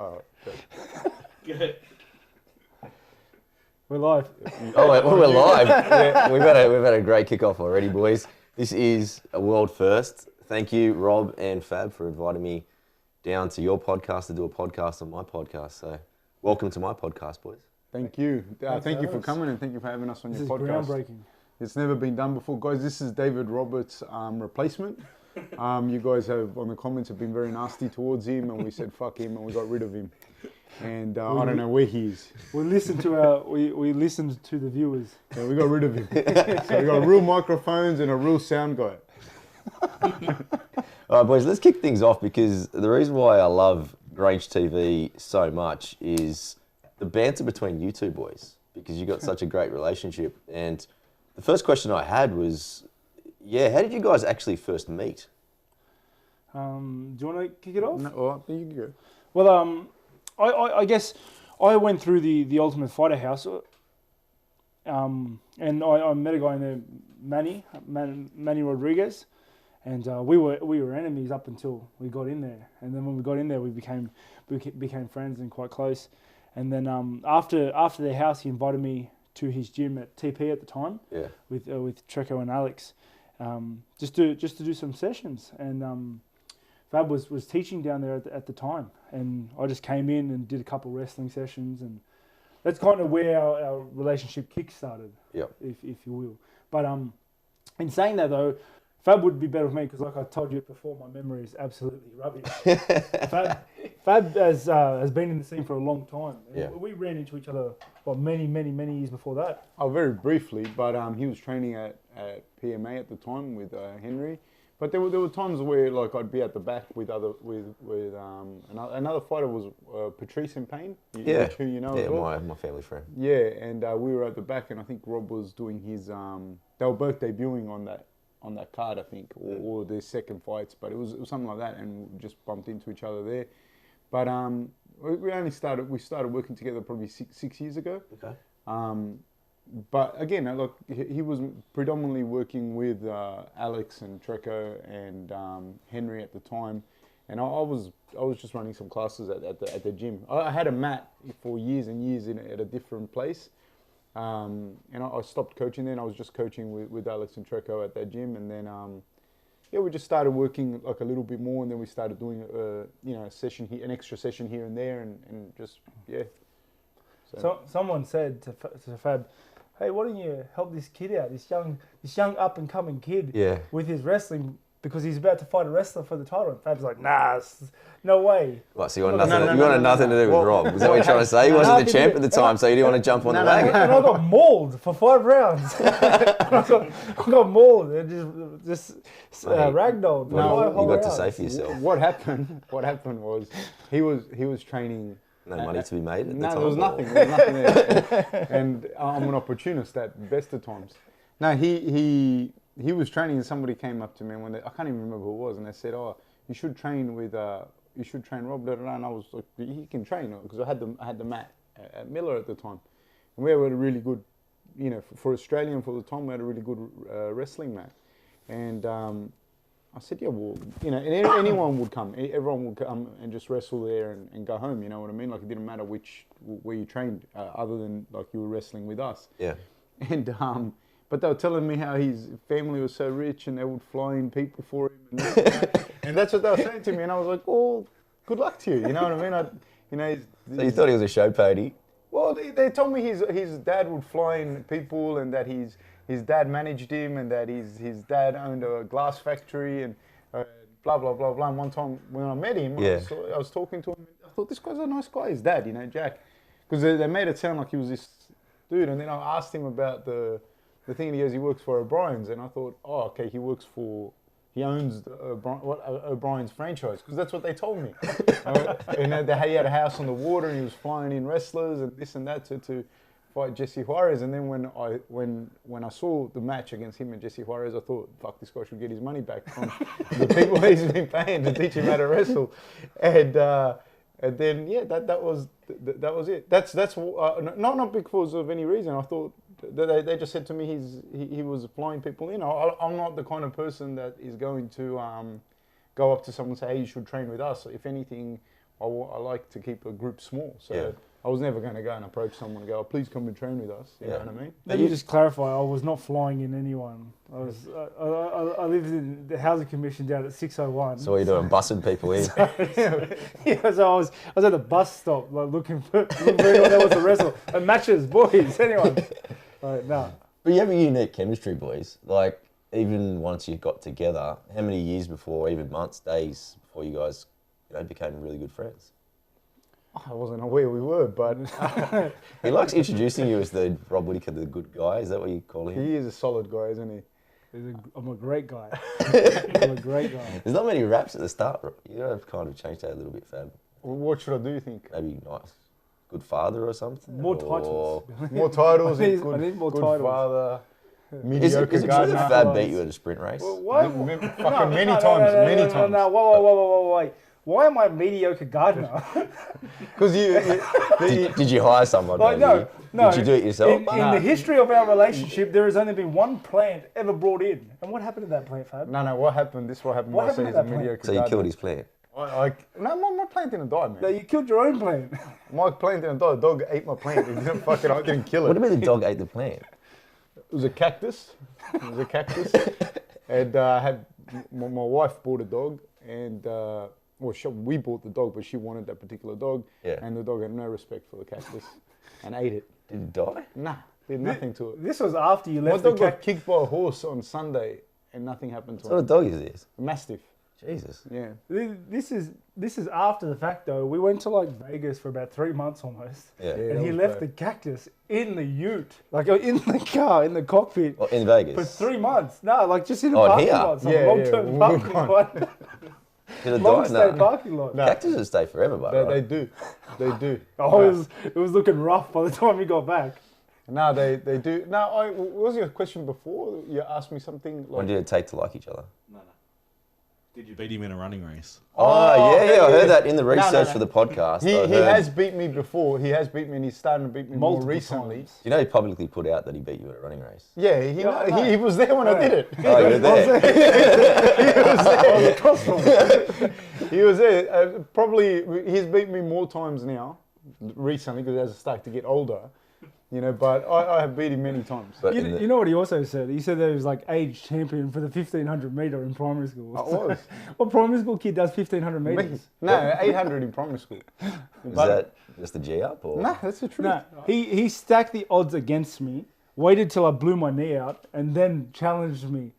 Oh, Good. We're live. We're live. We've had a great kickoff already, boys. This is a world first. Thank you, Rob and Fab, for inviting me down to your podcast to do a podcast on my podcast. So, welcome to my podcast, boys. thank you. Thank you for coming and thank you for having us on This your is podcast. groundbreaking. It's never been done before, guys. This is David Roberts' replacement. You guys have on the comments have been very nasty towards him, and we said fuck him, and we got rid of him. And I don't know where he is. We listened to the viewers. So we got rid of him. So we got real microphones and a real sound guy. All right, boys, let's kick things off because the reason why I love Grange TV so much is the banter between you two boys, because you got such a great relationship. And the first question I had was, how did you guys actually first meet? Do you want to kick it off? No, you can go. Well, I guess I went through the Ultimate Fighter house, and I met a guy named Manny Rodriguez, and we were enemies up until we got in there. And then when we got in there, we became friends and quite close. And then after the house, he invited me to his gym at TP at the time. Yeah. With Treco and Alex, just to do some sessions. And Fab was teaching down there at the time, and I just came in and did a couple wrestling sessions, and that's kind of where our relationship kick-started, if you will. But in saying that though, Fab would be better with me because, like I told you before, my memory is absolutely rubbish. Fab has been in the scene for a long time. Yeah. We ran into each other many years before that. Oh, very briefly, but he was training at PMA at the time with Henry. But there were times where like I'd be at the back with another fighter was Patrice in Pain. Who you know as well. My family friend. Yeah, and we were at the back, and I think Rob was doing his. They were both debuting on that card, I think, or their second fights, but it was something like that, and we just bumped into each other there. But we started working together probably six years ago. Okay. But again, look, he was predominantly working with Alex and Treco and Henry at the time, and I was just running some classes at the gym. I had a mat for years and years at a different place, and I stopped coaching then. I was just coaching with Alex and Treco at that gym, and then we just started working like a little bit more, and then we started doing a session here, an extra session here and there, and just So someone said to Fab, "Hey, why don't you help this kid out, this young up and coming kid, with his wrestling, because he's about to fight a wrestler for the title." And Fab's like, "Nah, no way." What, so you wanted nothing to do with Rob? Is that what you're trying to say? He wasn't the champ at the time, so you didn't want to jump on the wagon. And I got mauled for 5 rounds. I got mauled and just ragdolled. You got to say for yourself. What happened was he was training. No money to be made at the time? No, there was nothing there. And I'm an opportunist at best of times. No, he was training, and somebody came up to me, and I can't even remember who it was, and they said, "Oh, you should train with, you should train Rob." And I was like, "He can train," because I had the mat at Miller at the time, and we had a really good, for Australian for the time, we had a really good wrestling mat, and I said, "Yeah, well, and anyone would come. Everyone would come and just wrestle there and go home. You know what I mean? Like it didn't matter where you trained, other than like you were wrestling with us." Yeah. And but they were telling me how his family was so rich and they would fly in people for him, and that's what they were saying to me. And I was like, "Oh, good luck to you." You know what I mean? So you thought he was a show pony? Well, they told me his dad would fly in people, and that his dad managed him, and that his dad owned a glass factory, and blah, blah, blah, blah. And one time when I met him, I was talking to him, and I thought, this guy's a nice guy, his dad, Jack. Because they made it sound like he was this dude. And then I asked him about the thing, and he goes, he works for O'Brien's. And I thought, oh, okay, he owns O'Brien's franchise, because that's what they told me. And he had a house on the water, and he was flying in wrestlers and this and that to fight Jesse Juarez. And then when I saw the match against him and Jesse Juarez, I thought, fuck, this guy should get his money back from the people he's been paying to teach him how to wrestle. And then that was it. That's not because of any reason. I thought they just said to me he was flying people in. I'm not the kind of person that is going to go up to someone and say, hey, you should train with us. If anything, I like to keep a group small. So Yeah. I was never going to go and approach someone and go, oh, please come and train with us. You know what I mean? Let me just clarify, I was not flying in anyone. I lived in the housing commission down at 601. So what are you doing, bussing people in? Yeah, so I was at the bus stop, like looking for anyone that was to wrestle. And matches, boys, anyone. No. But you have a unique chemistry, boys. Like, even once you got together, how many years before, even months, days before you guys, became really good friends? I wasn't aware we were, but He likes introducing you as the Rob Whittaker, the good guy. Is that what you call him? he is a solid guy, isn't he? I'm a great guy. I'm a great guy. There's not many raps at the start. You gotta kind of change that a little bit, Fab. What should I do, you think? Maybe nice, good father or something. More or- titles. More titles, I need good, more good titles. father, Is mediocre it true gardener. that Fab beat you at a sprint race? Why? Fucking many times. No, whoa. Why am I a mediocre gardener? Because Did you hire someone? Like, maybe? no. Did you do it yourself? In the history of our relationship, there has only been one plant ever brought in. And what happened to that plant, Fab? No, what happened? This is what happened. What when I say happened he's to a that mediocre So you gardener. killed his plant. No, my plant didn't die, No, man. you killed your own plant. My plant didn't die. The dog ate my plant. It didn't fucking. I didn't kill it. What do you mean the dog ate the plant? It was a cactus. And had my wife bought a dog, and we bought the dog, but she wanted that particular dog, Yeah. and the dog had no respect for the cactus, and ate it. Did it die? Nah, did nothing to it. This was after you My left the dog got cactus. kicked by a horse on Sunday, and nothing happened to What him. sort of dog is this? A Mastiff. Jesus. Yeah. This is after the fact though. We went to like Vegas for about 3 months almost. Yeah. Yeah. And that he was left bad. the cactus in the ute, like in the car, in the cockpit, Well, in Vegas. for 3 months. No, like just in a Oh, in parking here? lot, some Yeah, long-term we were parking gone. lot, Did it long die? stay No. parking lot. No. Cactuses stay forever, but They right? do. They do. Oh, it was looking rough by the time we got back. No, they do. No, what was your question before? You asked me something When like... did it take to like each other? No. Did you beat him in a running race? Oh, yeah, I heard that in the No, research no. for the podcast. He I heard- has beat me before. He has beat me, and he's starting to beat me more Multiple recently. times. You know, he publicly put out that he beat you at a running race. Yeah, he was there when I did it. Oh, you were there. He was there. Probably he's beat me more times now, recently, because as I start to get older, But I have beat him many times. But You know what he also said? He said that he was like age champion for the 1500 meter in primary school. I was. What primary school kid does 1500 meters? No, 800 in primary school. is that just a G up? Or? No, that's the truth. No, he stacked the odds against me, waited till I blew my knee out, and then challenged me.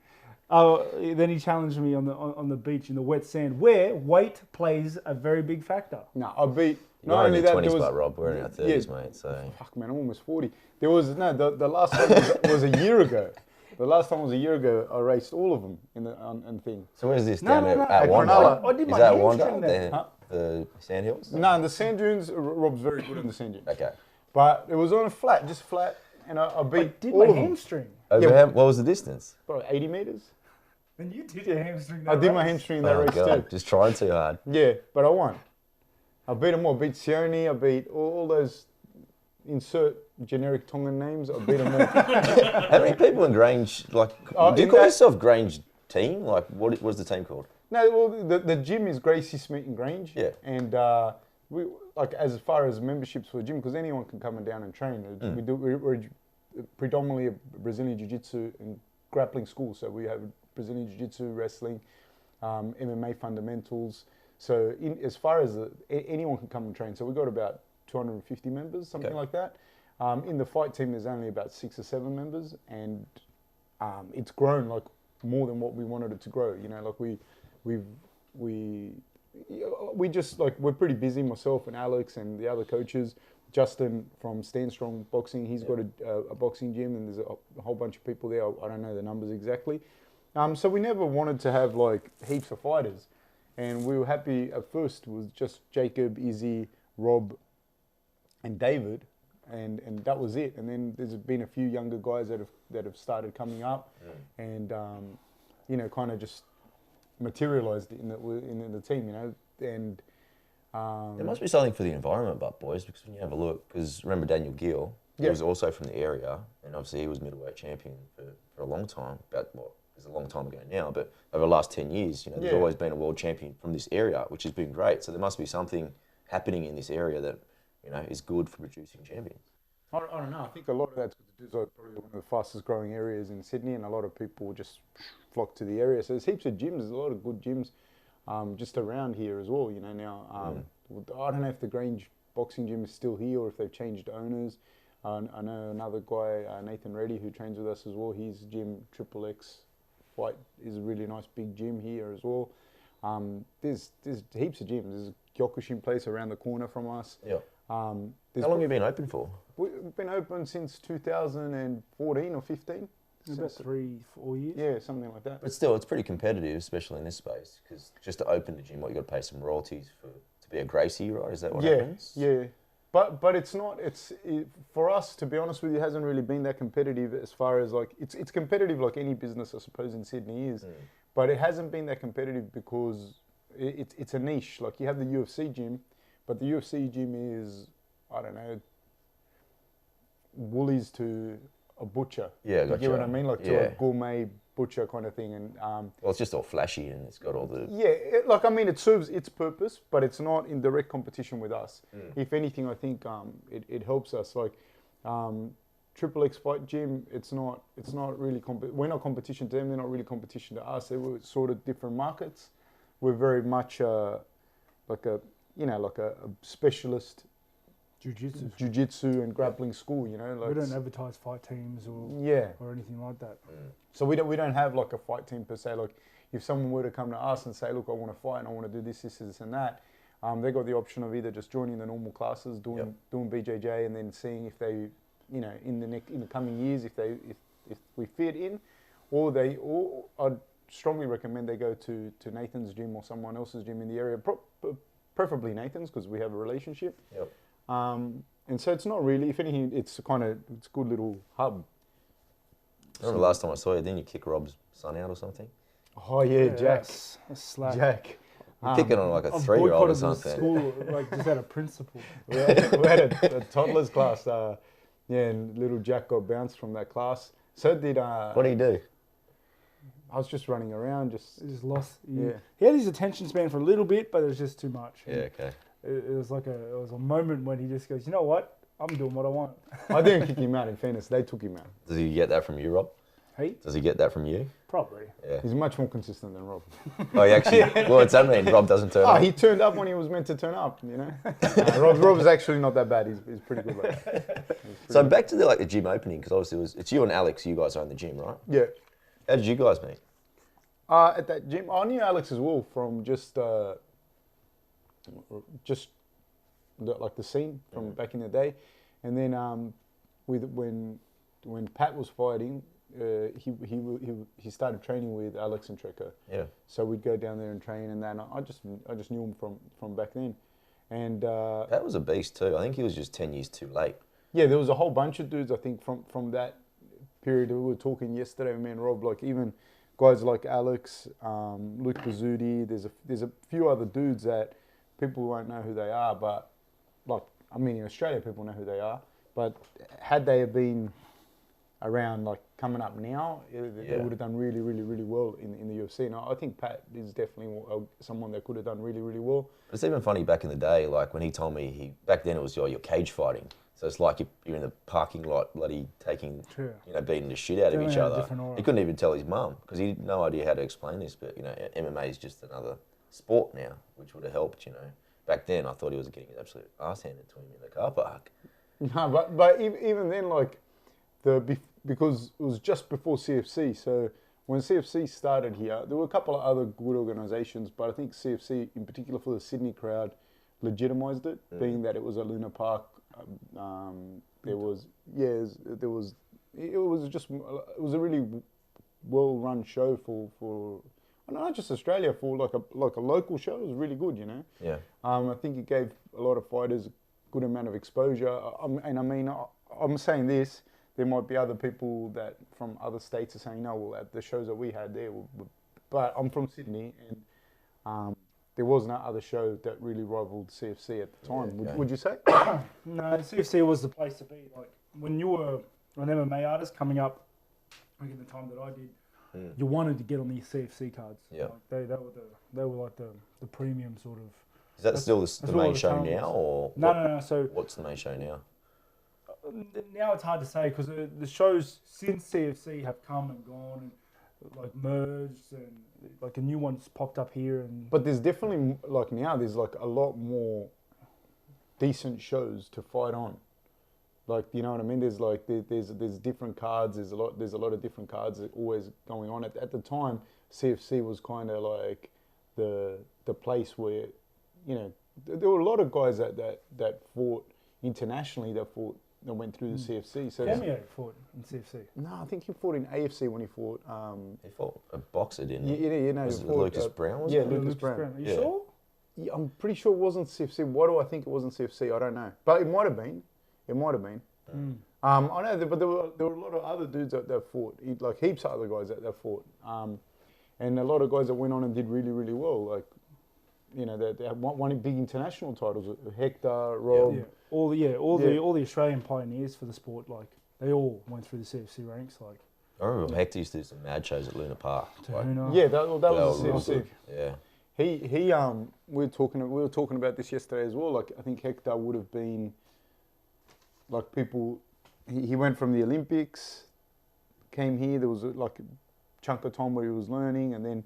Then he challenged me on the beach in the wet sand, where weight plays a very big factor. No, I beat. You're Not in only your that, 20s, there was. but Rob, we're in our 30s, mate. So Fuck, man, I'm almost 40. There was the last time was a year ago. The last time was a year ago. I raced all of them in the thing. So where's this No, down no, there no. at At Wanda? Cronulla. I did Is my that Wanda? hamstring there. The Sandhills? No, in the sand dunes, Rob's very good in the sand dunes. Okay. But it was on a flat, just flat, and I I beat did all my of them. hamstring. What was the distance? Probably 80 meters. And you did your hamstring. I did my hamstring in that Oh, race God. too. Just trying too hard. Yeah, but I won. I beat them all. I beat Sione, I beat all those insert generic Tongan names. I beat them all. How many people in Grange, like, Oh, do you in call that- yourself Grange team? Like, what was the team called? No, well, the gym is Gracie Smith and Grange. Yeah. And we like as far as memberships for the gym, because anyone can come and down and train. We're predominantly a Brazilian Jiu-Jitsu and grappling school, so we have Brazilian Jiu-Jitsu, wrestling, MMA fundamentals. So as far as anyone can come and train. So we've got about 250 members, something like that. In the fight team, there's only about 6 or 7 members, and it's grown like more than what we wanted it to grow. You know, like we just like we're pretty busy. Myself and Alex and the other coaches. Justin from Stand Strong Boxing, he's got a boxing gym, and there's a whole bunch of people there. I don't know the numbers exactly. So we never wanted to have like heaps of fighters, and we were happy at first with just Jacob, Izzy, Rob, and David, and that was it. And then there's been a few younger guys that have started coming up, and kind of just materialized in the team, and. There must be something for the environment, but boys, because when you have a look, because remember Daniel Gill, he was also from the area, and obviously he was middleweight champion for a long time, it's a long time ago now, but over the last 10 years, there's always been a world champion from this area, which has been great. So there must be something happening in this area that, you know, is good for producing champions? I don't know. I think a lot of that's got to do with probably one of the fastest growing areas in Sydney, and a lot of people just flock to the area. So there's heaps of gyms. There's a lot of good gyms just around here as well. You know, now I don't know if the Grange boxing gym is still here or if they've changed owners. I know another guy, Nathan Reddy, who trains with us as well. His gym, Triple X Fight, is a really nice big gym here as well. There's heaps of gyms. There's a Kyokushin place around the corner from us. Yeah. How long have you been open for? We've been open since 2014 or 15. About 3-4 years. Yeah, something like that. But still, it's pretty competitive, especially in this space, because just to open the gym, you got to pay some royalties to be a Gracie, right? Is that what happens? Yeah. But it's not. For us, to be honest with you, it hasn't really been that competitive as far as like it's competitive like any business, I suppose, in Sydney is, but it hasn't been that competitive because it's a niche. Like you have the UFC gym, but the UFC gym is, I don't know, Woolies to a butcher. Yeah, you get what I mean? Like to a gourmet butcher kind of thing. And well, it's just all flashy and it's got all the... Yeah, like I mean, it serves its purpose, but it's not in direct competition with us. If anything, I think it helps us. Like Triple X Fight Gym, it's not really we're not competition to them. They're not really competition to us. They were sort of different markets. We're very much like a specialist jiu-jitsu and grappling school, you know. Like we don't advertise fight teams or anything like that. So we don't have like a fight team per se. Like if someone were to come to us and say, look, I want to fight and I want to do this, and that, they got the option of either just joining the normal classes, doing BJJ, and then seeing if they, you know, in the coming years, if we fit in, or I'd strongly recommend they go to Nathan's gym or someone else's gym in the area, preferably Nathan's because we have a relationship. Yep. And so it's not really, if anything, it's a good little hub. I remember the last time I saw you, didn't you kick Rob's son out or something? Oh yeah, Jack. That's slack. Jack. You're kicking on like a 3-year-old or something. School, like just out of principle. we had a toddlers class, and little Jack got bounced from that class. So did... what do you do? I was just running around, He just lost. Yeah. He had his attention span for a little bit, but it was just too much. Yeah, okay. It was a moment when he just goes, you know what? I'm doing what I want. I didn't kick him out, in fairness. They took him out. Does he get that from you, Rob? Hey? Does he get that from you? Probably. Yeah. He's much more consistent than Rob. Oh, he actually... Well, what's that mean? Rob doesn't turn up? He turned up when he was meant to turn up, you know? Rob's actually not that bad. He's pretty good. Like, So back to the gym opening, because obviously it's you and Alex, you guys own the gym, right? Yeah. How did you guys meet? At that gym, I knew Alex as well from just the scene from back in the day, and then when Pat was fighting, he started training with Alex and Trekker. Yeah. So we'd go down there and train, and then I just knew him from back then, and Pat was a beast too. I think he was just 10 years too late. Yeah, there was a whole bunch of dudes I think from that period. We were talking yesterday, me and Rob, like even guys like Alex, Luke Bazzuti. There's a few other dudes that people won't know who they are, but like I mean in Australia people know who they are. But had they been around like coming up now, they would have done really, really, really well in the UFC. And I think Pat is definitely someone that could have done really, really well. It's even funny back in the day, like when he told me back then it was your cage fighting. So it's like you're in the parking lot, bloody beating the shit out of each other. He couldn't even tell his mum because he had no idea how to explain this. But MMA is just another sport now, which would have helped. Back then I thought he was getting his absolute ass handed to him in the car park. No, but even then, like because it was just before CFC. So when CFC started here, there were a couple of other good organisations, but I think CFC in particular for the Sydney crowd legitimised it, being that it was a Luna Park. It was a really well-run show for not just Australia, for like a local show. It was really good, Yeah. I think it gave a lot of fighters a good amount of exposure. I'm saying this. There might be other people that from other states are saying no. Well, at the shows that we had there, but I'm from Sydney and. There was no other show that really rivaled CFC at the time. Yeah, okay. Would you say? No, CFC was the place to be. Like when you were an MMA artist coming up, like in the time that I did, you wanted to get on these CFC cards. Yeah. Like they were like the premium sort of. Is that still the main show now, or No. So what's the main show now? now it's hard to say because the shows since CFC have come and gone and like merged and like a new one's popped up here and. But there's definitely like now there's like a lot more decent shows to fight on. Like, you know what I mean? There's like there's different cards. There's a lot of different cards that always going on. At the time, CFC was kind of like the place where, you know, there were a lot of guys that fought internationally that went through the CFC. So Cameo fought in CFC. no, I think he fought in AFC when he fought. He fought a boxer, didn't he? You know, Was he it fought, Lucas Brown? Was yeah, it? Lucas Brown. Are you Yeah. sure? Yeah, I'm pretty sure it wasn't CFC. Why do I think it wasn't CFC? I don't know, but it might have been. It might have been. I know, but there were a lot of other dudes that fought. Like heaps of other guys that fought, and a lot of guys that went on and did really, really well. Like, you know, they had won big international titles. Hector, Rob. Yeah. All the Australian pioneers for the sport, like they all went through the CFC ranks. Like I remember Hector used to do some mad shows at Luna Park. Like, Tahuna. Yeah, that was the real CFC. good. Yeah. He we were talking about this yesterday as well. Like, I think Hector would have been like people. He went from the Olympics, came here. There was like a chunk of time where he was learning, and then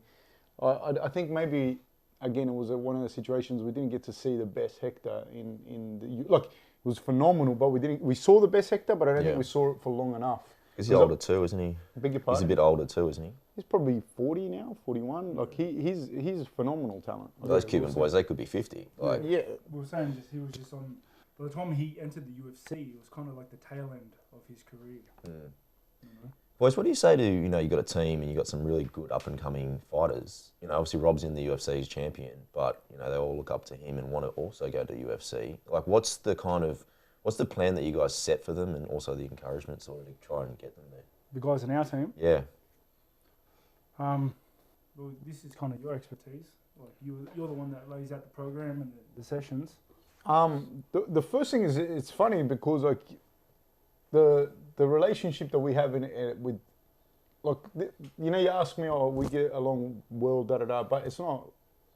I think maybe again it was one of the situations we didn't get to see the best Hector in the like. It was phenomenal, but we saw the best Hector, but I don't think we saw it for long enough. He's older too, isn't he? Beg your He's pardon? a bit older too, isn't he? He's probably 40 now, 41. Like he's phenomenal talent. Those Cuban boys, they could be 50. Like, Yeah, We were saying he was just on. By the time he entered the UFC, it was kind of like the tail end of his career. boys, what do you say to, you know, you got a team and you got some really good up and coming fighters? You know, obviously Rob's in the UFC, he's champion, but you know they all look up to him and want to also go to UFC. Like, what's the plan that you guys set for them, and also the encouragement sort of to try and get them there? The guys in our team. Yeah. Well, this is kind of your expertise. Like you're the one that lays out the program and the sessions. the first thing is it's funny because like the relationship that we have with like you know, you ask me, oh, we get along well, but it's not.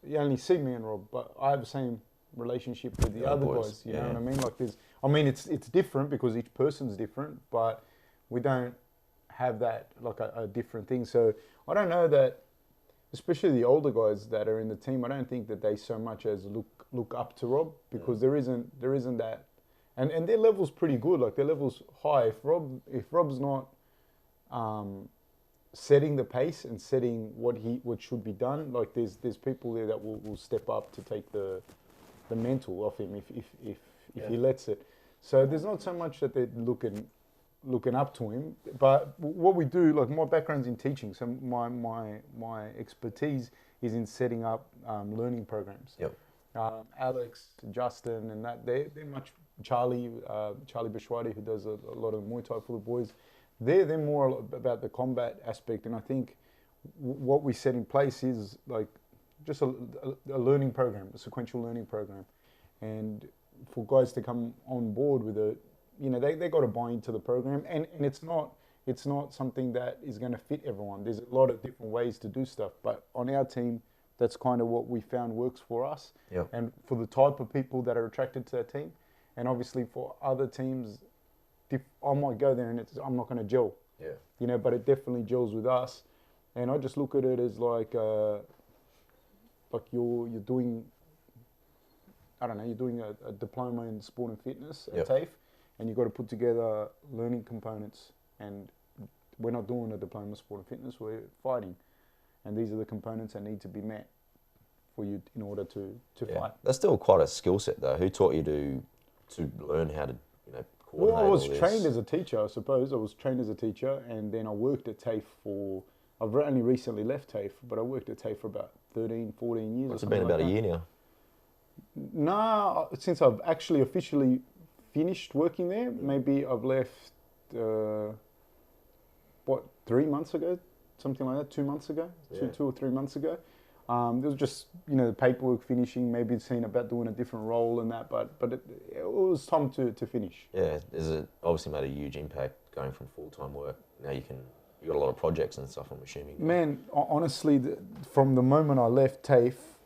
You only see me and Rob, but I have the same relationship with the other boys. You know what I mean? Like it's different because each person's different, but we don't have that like a different thing. So I don't know that, especially the older guys that are in the team, I don't think that they so much as look up to Rob, because there isn't that, and their level's pretty good. Like their level's high. If Rob's not setting the pace and setting what should be done, like there's people there that will step up to take the mental off him if he lets it. So there's not so much that they're looking up to him, but what we do, like my background's in teaching, so my expertise is in setting up learning programs. Yep. Alex, Justin, and that they're much Charlie Bashwadi, who does a lot of Muay Thai for the boys. They're more about the combat aspect, and I think what we set in place is like just a learning program, a sequential learning program, and for guys to come on board with it, you know, they got to buy into the program, and it's not something that is going to fit everyone. There's a lot of different ways to do stuff, but on our team, that's kind of what we found works for us, and for the type of people that are attracted to that team, and obviously for other teams, I might go there and I'm not going to gel, you know, but it definitely gels with us, and I just look at it as like you're doing, I don't know, you're doing a diploma in sport and fitness at TAFE, and you've got to put together learning components, and we're not doing a diploma in sport and fitness, we're fighting, and these are the components that need to be met for you in order to fight. That's still quite a skill set though. Who taught you to learn how to, you know, coordinate? Well, I was all this? trained as a teacher, I suppose. I was trained as a teacher, and then I worked at TAFE for, I've only recently left TAFE, but I worked at TAFE for about 13, 14 years. It's been about a year now. No, since I've actually officially finished working there, maybe I've left, 3 months ago? Something like that, 2 months ago, 2 or 3 months ago. There was just, you know, the paperwork finishing, maybe seen about doing a different role and that, but it was time to finish. Yeah, it obviously made a huge impact going from full-time work. Now you got a lot of projects and stuff, I'm assuming. Man, honestly, from the moment I left TAFE,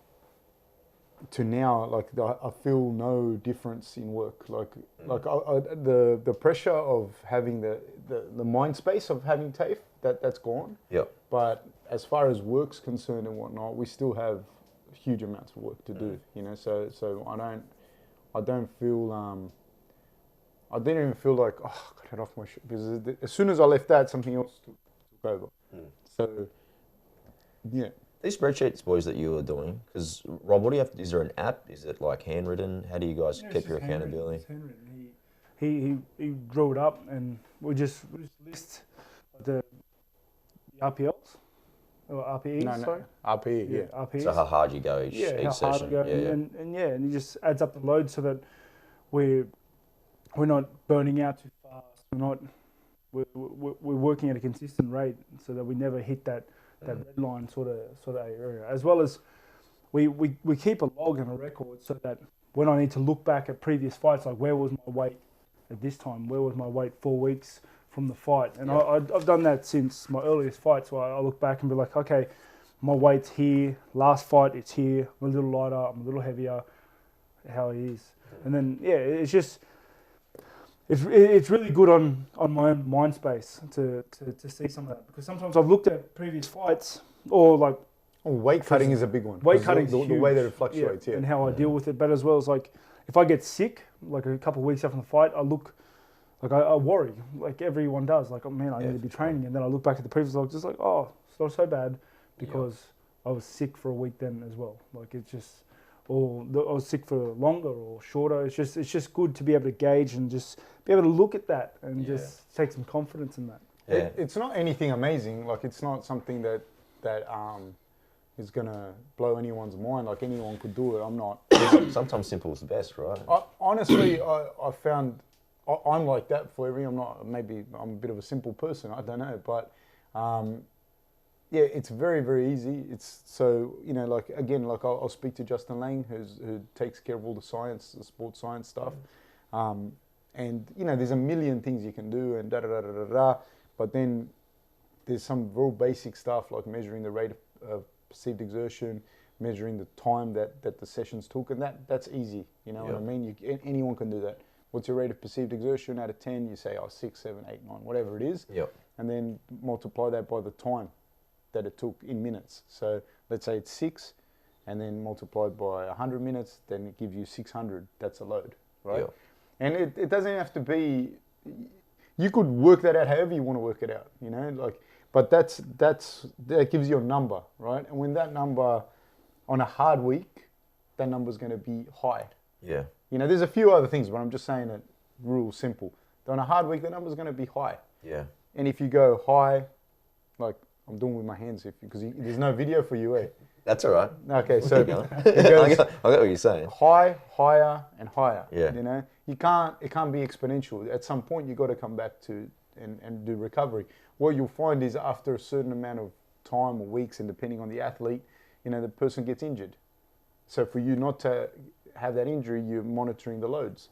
to now, like I feel no difference in work. The pressure of having the mind space of having TAFE, that's gone. Yeah. But as far as work's concerned and whatnot, we still have huge amounts of work to do. You know, so I don't feel I didn't even feel like, oh, I got it off my shit, because as soon as I left that, something else took over. So, yeah. These spreadsheets, boys, that you are doing, because Rob, what do you have? Is there an app? Is it like handwritten? How do you guys keep your accountability? It's handwritten. He drew it up, and we just list the RPLs or RPEs. Sorry, RPE, yeah. RPEs. So how hard you go each how session? hard we go, and he just adds up the load so that we're not burning out too fast. We're working at a consistent rate so that we never hit that red line sort of area. As well as we keep a log and a record so that when I need to look back at previous fights, like where was my weight at this time? Where was my weight 4 weeks from the fight? And I've done that since my earliest fights, where I look back and be like, okay, my weight's here. Last fight, it's here. I'm a little lighter. I'm a little heavier. How it is. And then, it's just... It's really good on my own mind space to see some of that, because sometimes I've looked at previous fights or like... weight cutting is a big one. Weight cutting is the way that it fluctuates, and how I deal with it. But as well as like, if I get sick, like a couple of weeks after the fight, I look, like I worry, like everyone does. Like, oh man, I need to be training. And then I look back at the previous log, just like, oh, it's not so bad, because I was sick for a week then as well. Like it's just... or I was sick for longer or shorter. It's just good to be able to gauge and just be able to look at that and just take some confidence in that. Yeah. It's not anything amazing. Like, it's not something that is gonna blow anyone's mind. Like, anyone could do it. I'm not. Sometimes simple is the best, right? Honestly, I found I'm like that for everyone. Maybe I'm a bit of a simple person. I don't know, but. Yeah, it's very, very easy. It's so, like, again, like I'll speak to Justin Lang, who takes care of all the science, the sports science stuff. And, there's a million things you can do and da-da-da-da-da-da. But then there's some real basic stuff like measuring the rate of perceived exertion, measuring the time that the sessions took. And that's easy, you know what I mean? Anyone can do that. What's your rate of perceived exertion out of 10? You say, 6, 7, 8, 9, whatever it is. Yep. And then multiply that by the time that it took in minutes. So let's say it's 6, and then multiplied by 100 minutes, then it gives you 600. That's a load, right? Yeah. And it doesn't have to be. You could work that out however you want to work it out, like. But that gives you a number, right? And when that number, on a hard week, that number's going to be high. Yeah. There's a few other things, but I'm just saying it real simple. On a hard week, the number's going to be high. Yeah. And if you go high, like. I'm doing with my hands because there's no video for you, eh? That's all right. Okay, so it goes I got what you're saying. High, higher, and higher. Yeah. It can't be exponential. At some point, you've got to come back to and do recovery. What you'll find is after a certain amount of time or weeks, and depending on the athlete, the person gets injured. So for you not to have that injury, you're monitoring the loads,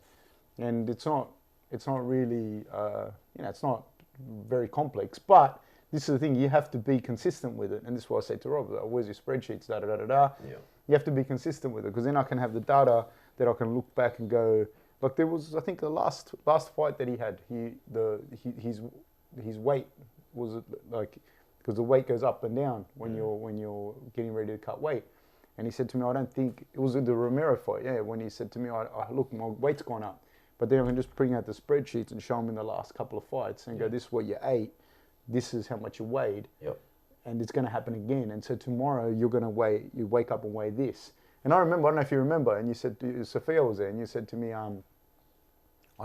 and it's not really it's not very complex, but. This is the thing, you have to be consistent with it. And this is what I say to Rob, where's your spreadsheets, da-da-da-da-da. Yeah. You have to be consistent with it, because then I can have the data that I can look back and go, like there was, I think the last fight that he had, his weight was like, because the weight goes up and down when you're getting ready to cut weight. And he said to me, I don't think, it was in the Romero fight, when he said to me, look, my weight's gone up. But then I can just bring out the spreadsheets and show him in the last couple of fights and go, this is what you ate. This is how much you weighed, and it's going to happen again. And so tomorrow you wake up and weigh this. And I remember, I don't know if you remember, and you said, Sophia was there, and you said to me, I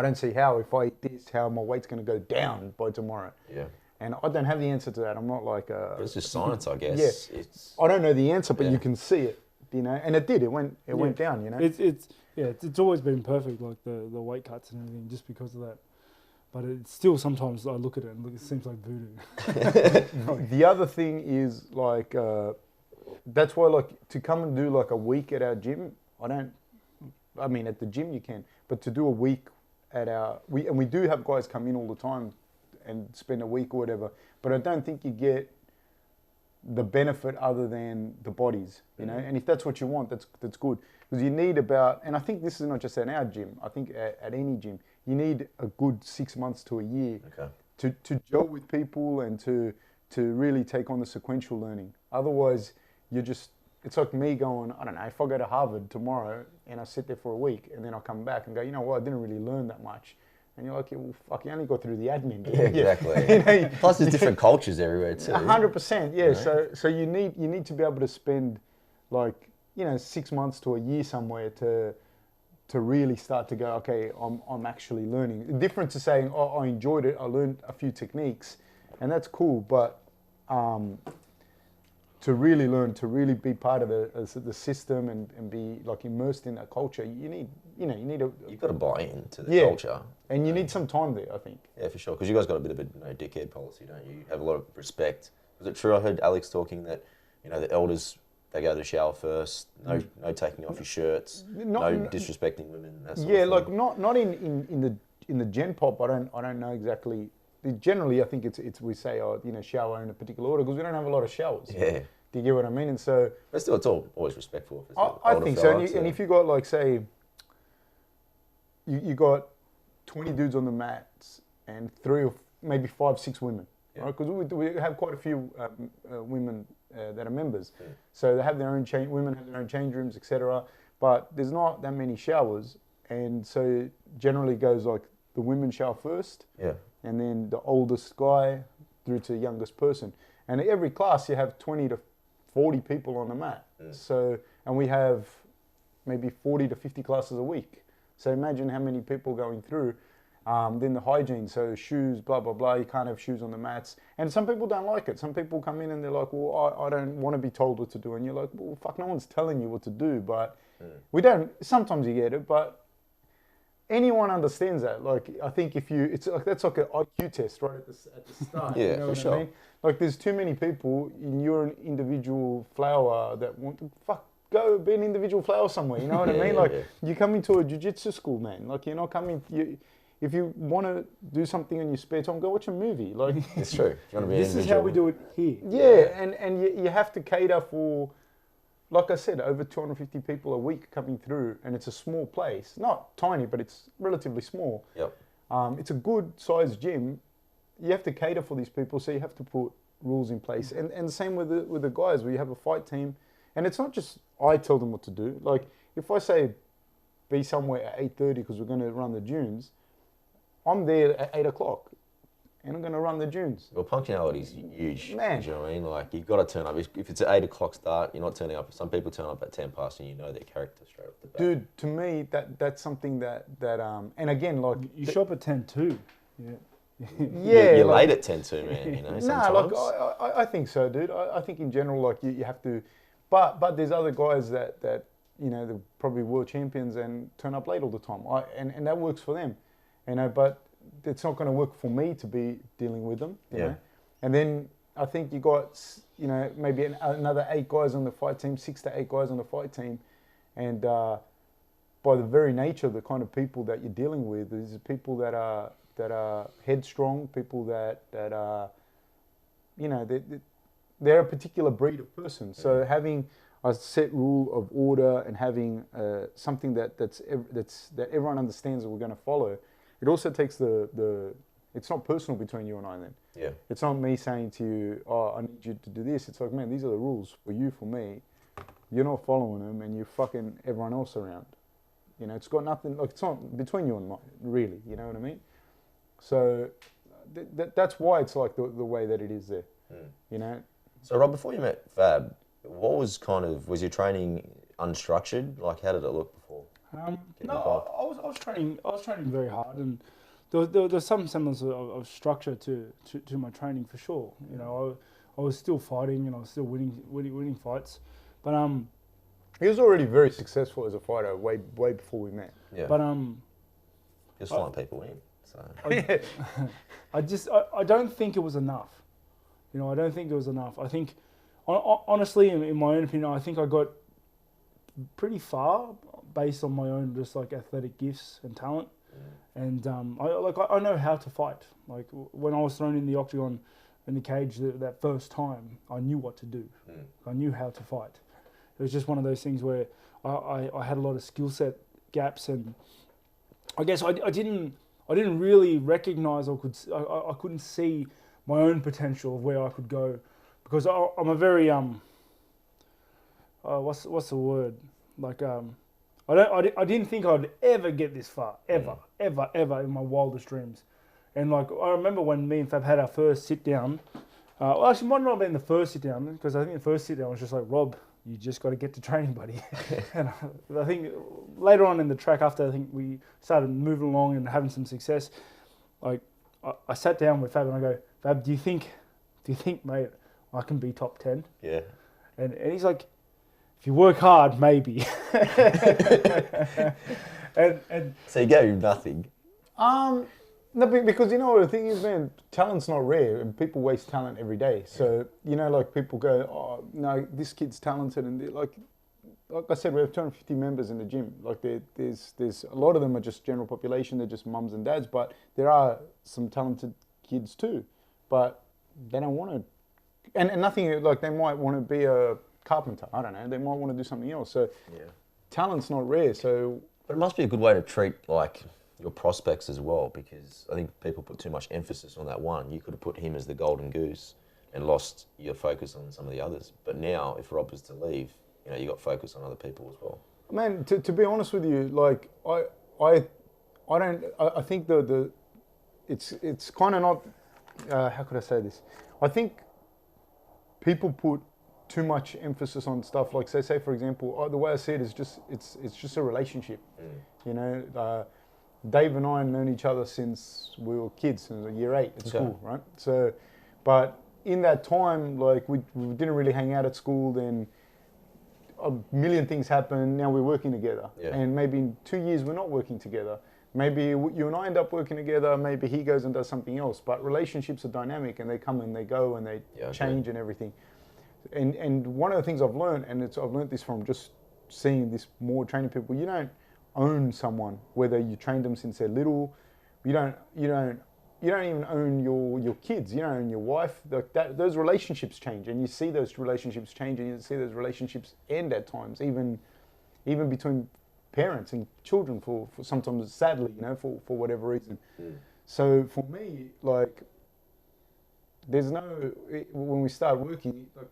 don't see how, if I eat this, how my weight's going to go down by tomorrow. Yeah. And I don't have the answer to that. I'm not like it's just science, I guess. Yeah. I don't know the answer, but you can see it, and it did. It went down, It's always been perfect, like the weight cuts and everything, just because of that. But it's still, sometimes I look at it and it seems like voodoo. The other thing is like, that's why like to come and do like a week at our gym, at the gym you can, but to do a week at we do have guys come in all the time and spend a week or whatever, but I don't think you get the benefit other than the bodies, you know. And if that's what you want, that's good, because you need about, and I think this is not just at our gym, I think at any gym, you need a good 6 months to a year to gel with people and to really take on the sequential learning. Otherwise, it's like me going, I don't know, if I go to Harvard tomorrow and I sit there for a week and then I come back and go, you know what, I didn't really learn that much. And you're like, yeah, well, fuck, you only got through the admin. Yeah, exactly. You know, plus, there's different cultures everywhere too. 100%, yeah. You know? So you need to be able to spend, like, 6 months to a year somewhere to really start to go, okay, I'm actually learning. The difference is saying, oh, I enjoyed it, I learned a few techniques, and that's cool. But to really learn, to really be part of the system and be like immersed in that culture, you need you've got to buy into the culture, and you need some time there, I think. Yeah, for sure. Because you guys got a bit of a dickhead policy, don't you? You have a lot of respect. Was it true? I heard Alex talking that the elders, they go to the shower first. No taking off your shirts. No disrespecting women. That sort of thing. Like not in the gen pop. I don't know exactly. Generally, I think it's we say shower in a particular order because we don't have a lot of showers. Yeah. Do you get what I mean? And so, but still, it's always respectful. I think so. And if you got, like, say, you got 20 dudes on the mats and 3 or maybe 5, 6 women, right? Because we have quite a few women that are members, so they have their own women have their own change rooms, etc. But there's not that many showers, and so generally goes like the women shower first, and then the oldest guy through to the youngest person. And every class you have 20 to 40 people on the mat. So, and we have maybe 40 to 50 classes a week. So imagine how many people going through. Then the hygiene, so shoes, blah, blah, blah. You can't have shoes on the mats. And some people don't like it. Some people come in and they're like, well, I don't want to be told what to do. And you're like, well, fuck, no one's telling you what to do. But we don't, sometimes you get it, but anyone understands that. Like, I think that's like an IQ test right at the start. Yeah, you know for sure. I mean? Like, there's too many people in your individual flower that want to go be an individual flower somewhere. You know what I mean? Like, you come into a jiu-jitsu school, man. Like, you're not coming. If you want to do something in your spare time, go watch a movie. Like, it's true. You want to be this is how we do it here. Yeah, and you have to cater for, like I said, over 250 people a week coming through, and it's a small place. Not tiny, but it's relatively small. Yep. It's a good sized gym. You have to cater for these people, so you have to put rules in place. And the same with the guys, where you have a fight team, and it's not just I tell them what to do. Like, if I say be somewhere at 8:30 because we're going to run the dunes, I'm there at 8 o'clock, and I'm going to run the dunes. Well, punctuality is huge. Man. Do you know what I mean? Like, you've got to turn up. If it's an 8 o'clock start, you're not turning up. Some people turn up at 10 past, and you know their character straight off the bat. Dude, to me, that's something that and again, like, You shop at 10 too. Yeah. Yeah, you're like, late at 10 too, man. You know, nah, sometimes. like I think so, dude. I think in general, like, you have to, but there's other guys that they're probably world champions and turn up late all the time. And that works for them, but it's not going to work for me to be dealing with them. You know? And then I think you got maybe another 8 guys on the fight team, 6 to 8 guys on the fight team, and by the very nature of the kind of people that you're dealing with, is people that are headstrong, people that are, they're a particular breed of person. So having a set rule of order and having something that everyone understands that we're going to follow, it also takes it's not personal between you and I then. Yeah. It's not me saying to you, oh, I need you to do this. It's like, man, these are the rules for you, for me. You're not following them, and you're fucking everyone else around. It's got nothing, like, it's not between you and me, really, you know what I mean? So that's why it's like the way that it is there, So, Rob, before you met Fab, what was your training unstructured? Like, how did it look before? I was training very hard, and there's some semblance of structure to my training for sure. I was still fighting, and I was still winning fights, but he was already very successful as a fighter way before we met. Yeah. But he was flying people in. So I don't think it was enough. I don't think it was enough. I think, honestly, in my own opinion, I think I got pretty far based on my own just like athletic gifts and talent, and I know how to fight. Like, when I was thrown in the octagon, in the cage that first time, I knew what to do. I knew how to fight. It was just one of those things where I had a lot of skill set gaps, and I guess I didn't really recognise or I couldn't see my own potential of where I could go, because I'm a very what's the word, like I didn't think I'd ever get this far, ever in my wildest dreams. And like, I remember when me and Fab had our first sit down, well, actually, it might not have been the first sit down, because I think the first sit down was just like, Rob, you just got to get to training, buddy. And I think later on in the track, after I think we started moving along and having some success, like I sat down with Fab and I go, Fab, do you think, mate, I can be top 10? Yeah. And he's like, if you work hard, maybe. and So you gave him nothing. No, because you know the thing is, man, talent's not rare, and people waste talent every day. So you know, like people go, oh no, this kid's talented, and like I said, we have 250 members in the gym. Like there's a lot of them are just general population. They're just mums and dads, but there are some talented kids too, but they don't want to, and nothing, like they might want to be a carpenter. I don't know. They might want to do something else. So talent's not rare. So, but it must be a good way to treat like your prospects as well, because I think people put too much emphasis on that one. You could have put him as the golden goose and lost your focus on some of the others. But now, if Rob was to leave, you know, you got focus on other people as well. Man, to be honest with you, like I think it's kind of not. How could I say this? I think people put too much emphasis on stuff like say for example, the way I see it is it's just a relationship. You know. Dave and I have known each other since we were kids, since year 8 at school, right? So, but in that time, like we didn't really hang out at school. Then a million things happened. Now we're working together, and maybe in 2 years we're not working together. Maybe you and I end up working together. Maybe he goes and does something else. But relationships are dynamic, and they come and they go, and they change and everything. And one of the things I've learned, and I've learned this from just seeing this more training people. You don't own someone, whether you trained them since they're little. You don't even own your kids. You don't own your wife. Like that, those relationships change, and you see those relationships change, and you see those relationships end at times, even between parents and children. For sometimes, sadly, you know, for whatever reason. So for me, like, there's no, when we start working, like,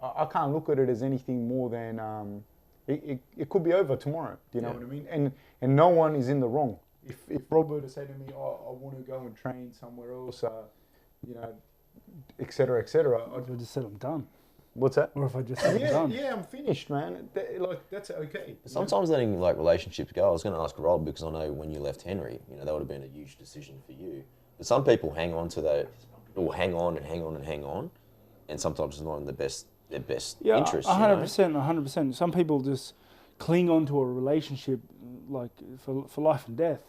I can't look at it as anything more than. It could be over tomorrow. Do you know what I mean? And no one is in the wrong. If Rob were to say to me, "Oh, I want to go and train somewhere else," you know, et cetera, I would just said I'm done. What's that? Or if I just said I'm done. Yeah, I'm finished, man. That's okay. Sometimes letting like relationships go. I was going to ask Rob, because I know when you left Henry, you know, that would have been a huge decision for you. But some people hang on to that, or hang on, and sometimes it's not in their best interest. 100%. Some people just cling on to a relationship like for life and death,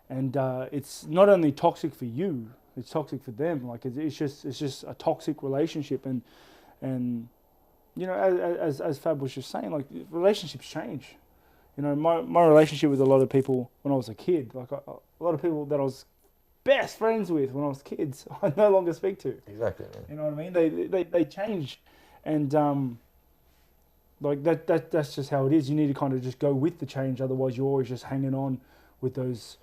and it's not only toxic for you, it's toxic for them. Like it's just a toxic relationship, and you know, as Fab was just saying, like relationships change. You know, my relationship with a lot of people when I was a kid, like a lot of people that I was best friends with when I was kids, I no longer speak to. Exactly. Man. You know what I mean? They change. And like that's just how it is. You need to kind of just go with the change. Otherwise, you're always just hanging on with those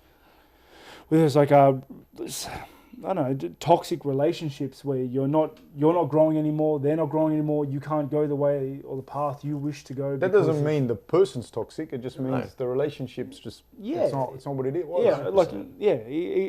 like I don't know, toxic relationships where you're not growing anymore. They're not growing anymore. You can't go the way or the path you wish to go. That doesn't mean the person's toxic. It just means the relationship's just it's not what it is.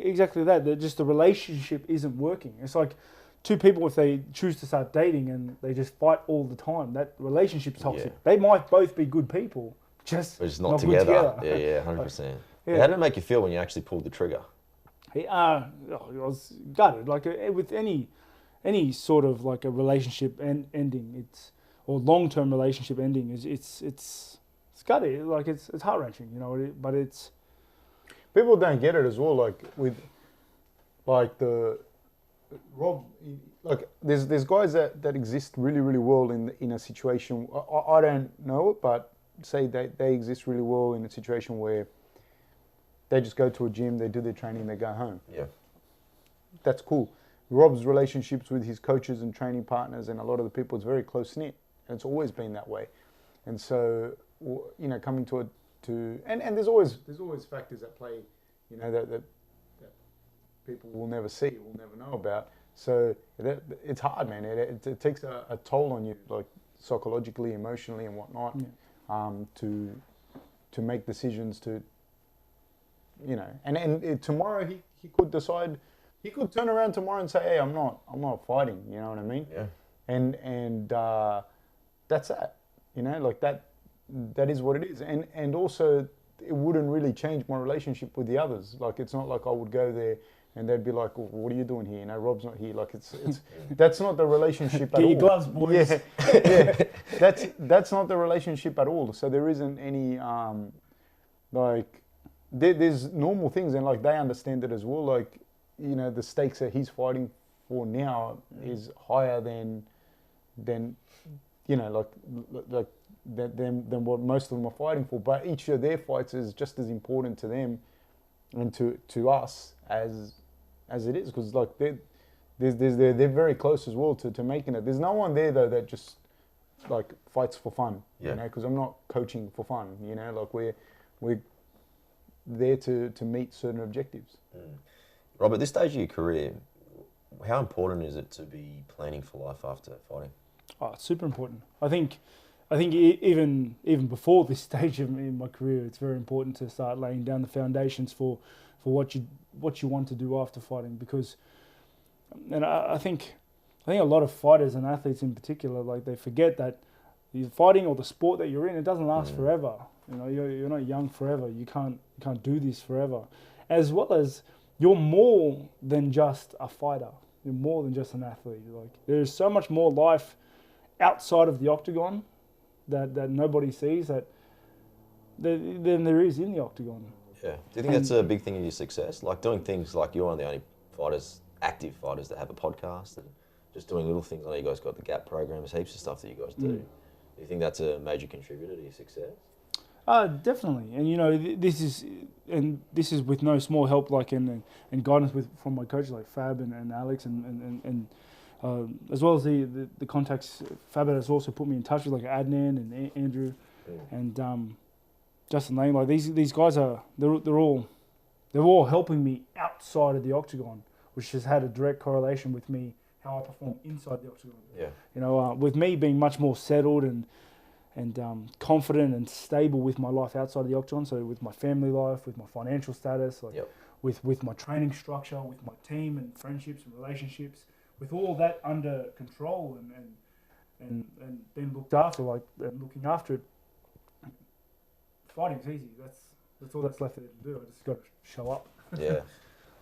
Exactly that. Just the relationship isn't working. It's like two people, if they choose to start dating and they just fight all the time, that relationship's toxic. Yeah. They might both be good people, just not together. Yeah, 100%. Yeah. How did it make you feel when you actually pulled the trigger? I was gutted. Like with any sort of like a relationship ending, or long-term relationship ending, it's gutted. Like it's heart-wrenching, you know. But it's people don't get it as well. Like with the Rob, like there's guys that exist really, really well in a situation. I don't know it, but say they exist really well in a situation where they just go to a gym, they do their training, they go home. Yeah, that's cool. Rob's relationships with his coaches and training partners and a lot of the people is very close knit, and it's always been that way. And so, you know, coming and there's always factors at play, you know, that people will never see, will never know about. So it's hard, man. It takes a toll on you, like psychologically, emotionally, and whatnot, to make decisions to, you know. And tomorrow he could decide, he could turn around tomorrow and say, hey, I'm not fighting. You know what I mean? Yeah. And that's that. You know, like that is what it is. And also, it wouldn't really change my relationship with the others. Like, it's not like I would go there and they'd be like, well, what are you doing here? You know, Rob's not here. Like, it's that's not the relationship at all. Get your gloves, boys. Yeah. That's not the relationship at all. So there isn't any, there's normal things, and like they understand it as well. Like, you know, the stakes that he's fighting for now is higher than you know, like than what most of them are fighting for. But each of their fights is just as important to them and to us as it is, because like they're very close as well to making it. There's no one there though that just like fights for fun, you know, because I'm not coaching for fun, you know, like we're there to meet certain objectives. Rob, at this stage of your career, how important is it to be planning for life after fighting? Oh, it's super important. I think even before this stage in my career, it's very important to start laying down the foundations for what you want to do after fighting. Because, and I think a lot of fighters and athletes in particular, like they forget that you're fighting or the sport that you're in, it doesn't last forever. You know, you're not young forever. You can't do this forever. As well as you're more than just a fighter. You're more than just an athlete. Like, there's so much more life outside of the octagon that nobody sees than there is in the octagon. Yeah. Do you think that's a big thing in your success? Like doing things like you're one of the only active fighters that have a podcast, and just doing little things. I know you guys got the GAP programs, heaps of stuff that you guys do. Do you think that's a major contributor to your success? Definitely. And you know, this is with no small help, like and guidance from my coaches like Fab and Alex and as well as the contacts. Fab has also put me in touch with like Adnan and Andrew and Justin Lane. Like these guys they're all helping me outside of the octagon, which has had a direct correlation with me how I perform inside the octagon. Yeah. You know, with me being much more settled and confident and stable with my life outside of the octagon, so with my family life, with my financial status, like with my training structure, with my team and friendships and relationships, with all that under control and being looked after, like and looking after it, fighting's easy. That's all that's left there to do. I just got to show up. Yeah.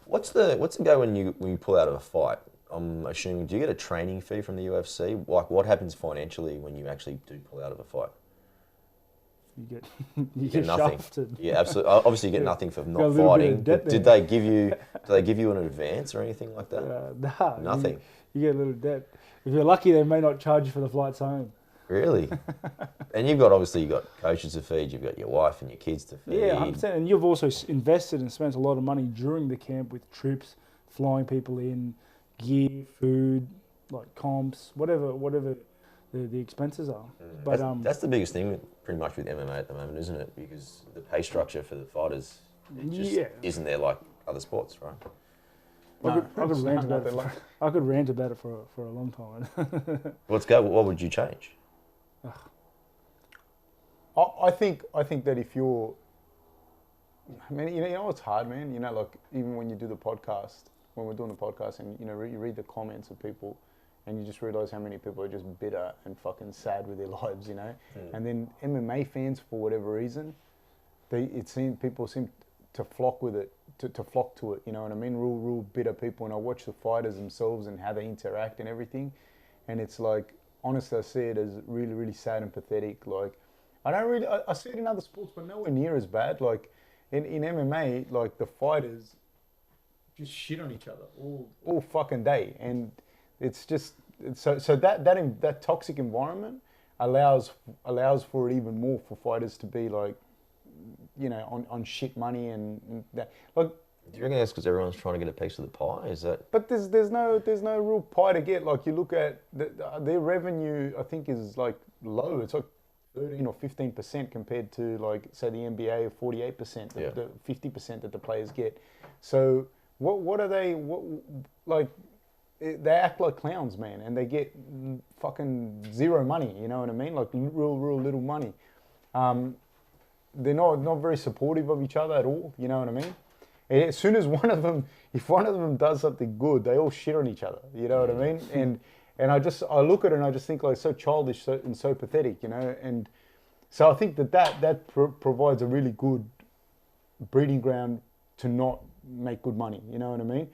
What's the go when you pull out of a fight? I'm assuming, do you get a training fee from the UFC? Like, what happens financially when you actually do pull out of a fight? You get nothing. shafted. Yeah, absolutely. Obviously, you get nothing for not fighting. But did they give you an advance or anything like that? Nah, nothing. You get a little debt. If you're lucky, they may not charge you for the flights home. Really? And you've got coaches to feed. You've got your wife and your kids to feed. Yeah, 100%. And you've also invested and spent a lot of money during the camp with trips, flying people in, gear, food, like comps, whatever the expenses are. But that's the biggest thing, pretty much with MMA at the moment, isn't it? Because the pay structure for the fighters isn't there like other sports, right? I could rant about it for a long time. What would you change? I think that if you're, I mean, you know, it's hard, man. You know, like even when you do the podcast, when we're doing the podcast, and you know, you read the comments of people, and you just realize how many people are just bitter and fucking sad with their lives, you know. And then MMA fans, for whatever reason, people seem to flock with it, to flock to it. You know what I mean? Real bitter people. And I watch the fighters themselves and how they interact and everything, and it's like, honestly, I see it as really, really sad and pathetic. Like, I see it in other sports, but nowhere near as bad. Like in MMA, like the fighters just shit on each other all fucking day, and it's just so that toxic environment allows for it even more for fighters to be like, you know, on shit money and that. Like Do you reckon that's because everyone's trying to get a piece of the pie? Is that? But there's no real pie to get. Like you look at their revenue, I think is like low. It's like 13 or 15% compared to like say the NBA, 48%, the 50% that the players get. So what are they? Like they act like clowns, man, and they get fucking zero money. You know what I mean? Like real little money. They're not very supportive of each other at all. You know what I mean? And as soon as if one of them does something good, they all shit on each other. You know what I mean? And I look at it and I just think like so childish and so pathetic, you know. And so I think that provides a really good breeding ground to not make good money. You know what I mean?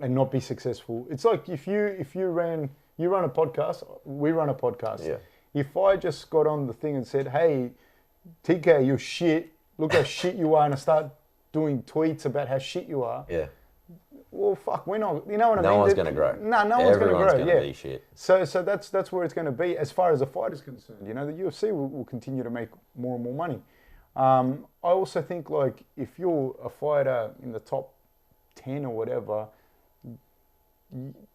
And not be successful. It's like if you run a podcast, we run a podcast. Yeah. If I just got on the thing and said, "Hey, TK, you're shit. Look how shit you are," and I start doing tweets about how shit you are. Yeah. Well, fuck, we're not. You know what I mean? No one's going to grow. No one's going to grow. Everyone's going to be shit. So that's where it's going to be as far as the fight is concerned. You know, the UFC will continue to make more and more money. I also think like if you're a fighter in the top 10 or whatever,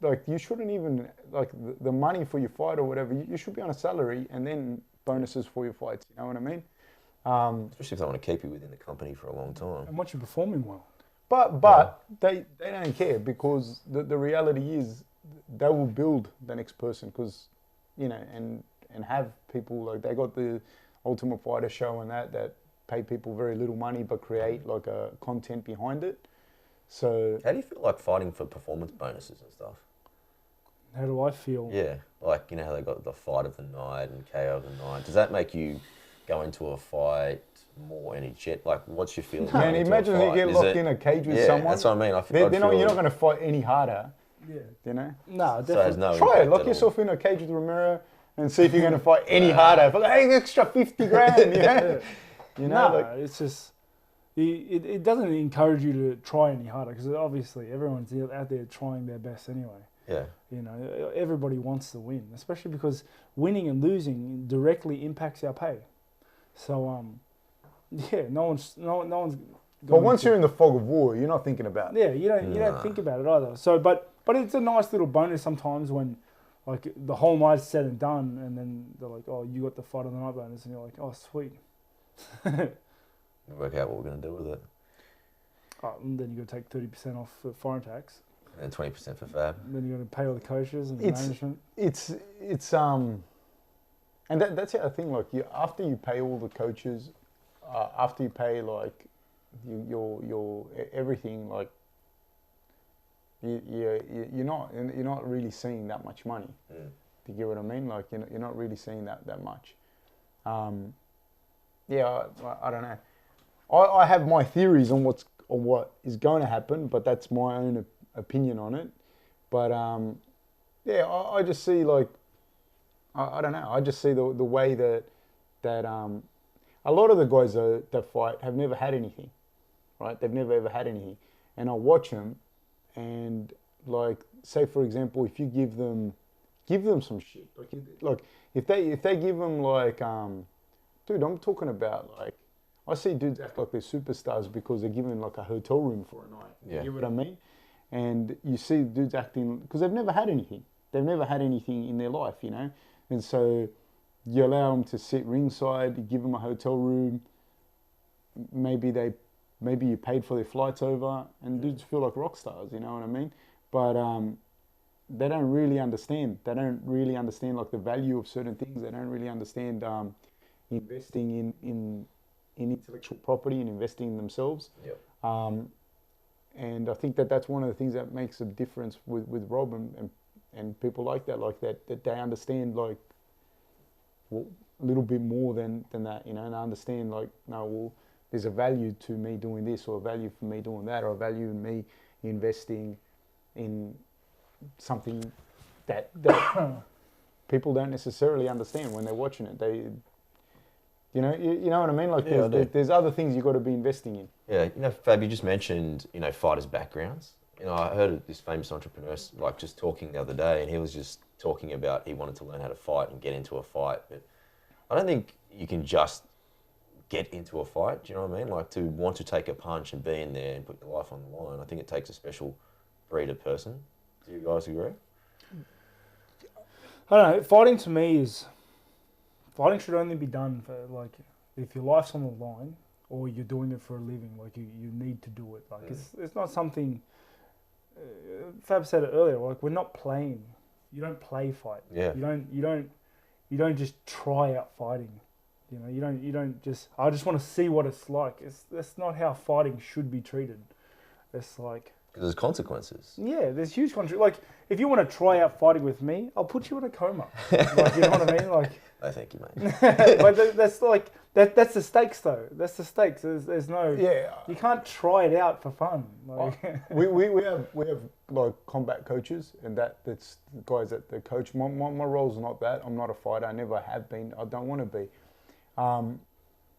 like you shouldn't even like the money for your fight or whatever. You should be on a salary and then bonuses for your fights. You know what I mean? Especially if they want to keep you within the company for a long time. And once you're performing well. But they don't care because the reality is they will build the next person because, you know, and have people like they got the Ultimate Fighter show and that pay people very little money but create like a content behind it. So how do you feel like fighting for performance bonuses and stuff? How do I feel? Yeah, like you know how they got the fight of the night and KO of the night. Does that make you go into a fight more energetic? Like, what's your feeling? Man, imagine you get locked in a cage with someone. That's what I mean. You're not going to fight any harder. Yeah. You know? No, definitely. Try it. Lock yourself in a cage with Romero and see if you're going to fight any harder. But hey, extra 50 grand, you know? You know, no, it's just, it doesn't encourage you to try any harder because obviously everyone's out there trying their best anyway. Yeah. You know, everybody wants to win, especially because winning and losing directly impacts our pay. So, yeah, no one's. But once you're in the fog of war, you're not thinking about it. Yeah, you don't think about it either. So, but it's a nice little bonus sometimes when, like, the whole night's said and done, and then they're like, "Oh, you got the fight of the night bonus," and you're like, "Oh, sweet." Work out what we're going to do with it. Oh, and then you got to take 30% off for foreign tax. And 20% for fab. And then you got to pay all the coaches and the management. And that's the other thing. Like, after you pay all the coaches, after you pay like your everything, like you're not really seeing that much money. Do you get what I mean? Like you're not really seeing that much. Yeah, I don't know. I have my theories on what is going to happen, but that's my own opinion on it. But yeah, I just see like I don't know. I just see the way that a lot of the guys that fight have never had anything, right? They've never ever had anything, and I watch them, and like say for example, if you give them some shit, like if they give them like dude, I'm talking about like I see dudes act like they're superstars because they're given like a hotel room for a night. Yeah. You know what I mean? And you see dudes acting because they've never had anything. They've never had anything in their life, you know. And so you allow them to sit ringside, you give them a hotel room. Maybe you paid for their flights over, and dudes feel like rock stars. You know what I mean? But they don't really understand. They don't really understand like the value of certain things. They don't really understand investing in intellectual property and investing in themselves. Yep. And I think that's one of the things that makes a difference with Rob and people like that they understand like a little bit more than that, you know, and I understand like, no, well, there's a value to me doing this or a value for me doing that or a value in me investing in something that people don't necessarily understand when they're watching it. They, you know what I mean? Like there's other things you've got to be investing in. Yeah, you know, Fab, you just mentioned, you know, fighters' backgrounds. You know, I heard of this famous entrepreneur like just talking the other day, and he was just talking about he wanted to learn how to fight and get into a fight. But I don't think you can just get into a fight. Do you know what I mean? Like to want to take a punch and be in there and put your life on the line. I think it takes a special breed of person. Do you guys agree? I don't know. Fighting to me is fighting should only be done for like if your life's on the line or you're doing it for a living. Like you need to do it. Like it's not something. Fab said it earlier. Like we're not playing. You don't play fight. Yeah. You don't just try out fighting. You know, you don't just. I just want to see what it's like. That's not how fighting should be treated. It's like. Because there's consequences. Yeah, there's huge consequences. Like if you want to try out fighting with me, I'll put you in a coma. Like you know what I mean? Like. I thank you, mate. But that's like that's the stakes though. That's the stakes. There's no. Yeah. You can't try it out for fun. Like. we have like combat coaches, and that's guys that the coach. My role's not that. I'm not a fighter. I never have been. I don't want to be. And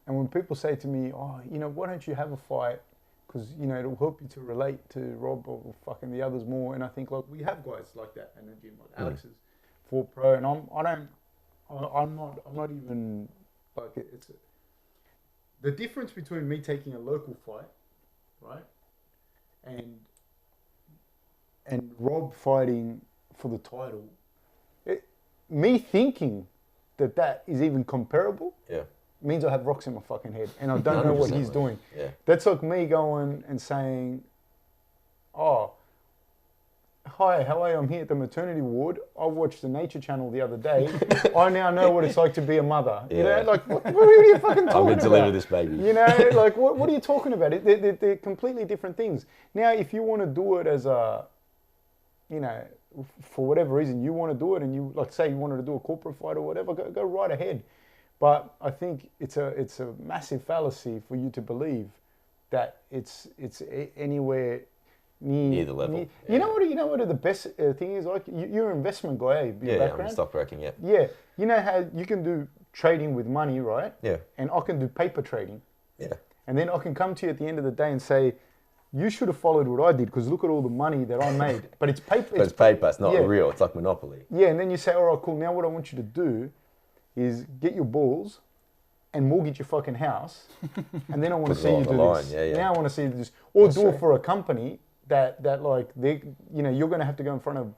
when people say to me, oh, you know, why don't you have a fight? Because, you know, it'll help you to relate to Rob or fucking the others more. And I think, like, we have guys like that in the gym. Like Alex is 4 pro, and I'm not even, like, it's the difference between me taking a local fight, right, and Rob fighting for the title, me thinking that is even comparable, means I have rocks in my fucking head and I don't know what he's doing. Yeah. That's like me going and saying, oh, hi, how are you? I'm here at the maternity ward. I watched the Nature Channel the other day. I now know what it's like to be a mother. Yeah. You know, like, what are you fucking talking about? I'm going to deliver this baby. You know, like, what are you talking about? They're completely different things. Now, if you want to do it as a, you know, for whatever reason you want to do it, and you, like, say you wanted to do a corporate fight or whatever, go right ahead. But I think it's a massive fallacy for you to believe that it's anywhere near the level. You know what the best thing is? Like, you're an investment guy, your background. I'm stockbroking, Yeah, you know how you can do trading with money, right? Yeah. And I can do paper trading. Yeah. And then I can come to you at the end of the day and say, you should have followed what I did, because look at all the money that I made. But it's paper. But it's paper, it's not real, it's like Monopoly. Yeah, and then you say, all right, cool, now what I want you to do is get your balls and mortgage your fucking house, and then I want to see you do this. Now I want to see you do this. Or do it for a company that like, they, you know, you're going to have to go in front of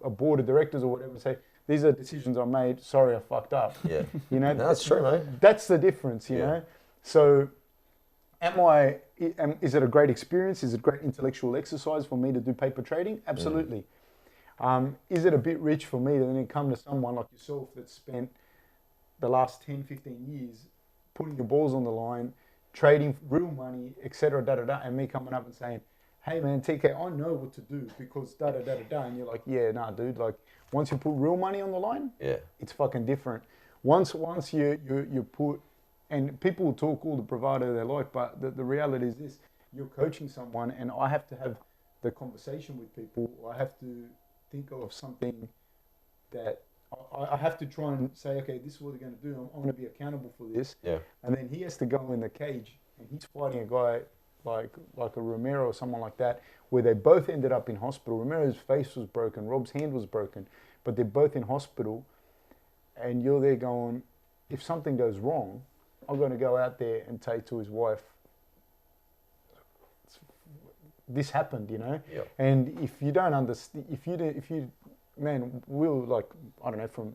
a board of directors or whatever and say, these are decisions I made, sorry I fucked up. Yeah. You know, No, that's true, mate. That's the difference, you know. So is it a great experience? Is it a great intellectual exercise for me to do paper trading? Absolutely. Is it a bit rich for me to then come to someone like yourself that's spent the last 10, 15 years putting your balls on the line, trading real money, etc., and me coming up and saying, hey man, TK, I know what to do because and you're like, yeah, nah, dude, like, once you put real money on the line, it's fucking different. Once you put, and people will talk all the bravado they like, but the reality is this: you're coaching someone, and I have to have the conversation with people. I have to think of something that I have to try and say, okay, this is what they're going to do. I'm going to be accountable for this. Yeah. And then he has to go in the cage, and he's fighting a guy like a Romero or someone like that, where they both ended up in hospital. Romero's face was broken, Rob's hand was broken, but they're both in hospital, and you're there going, if something goes wrong, I'm going to go out there and say to his wife, this happened, you know? Yep. And if you don't understand, if you, man, we'll, like, I don't know, from,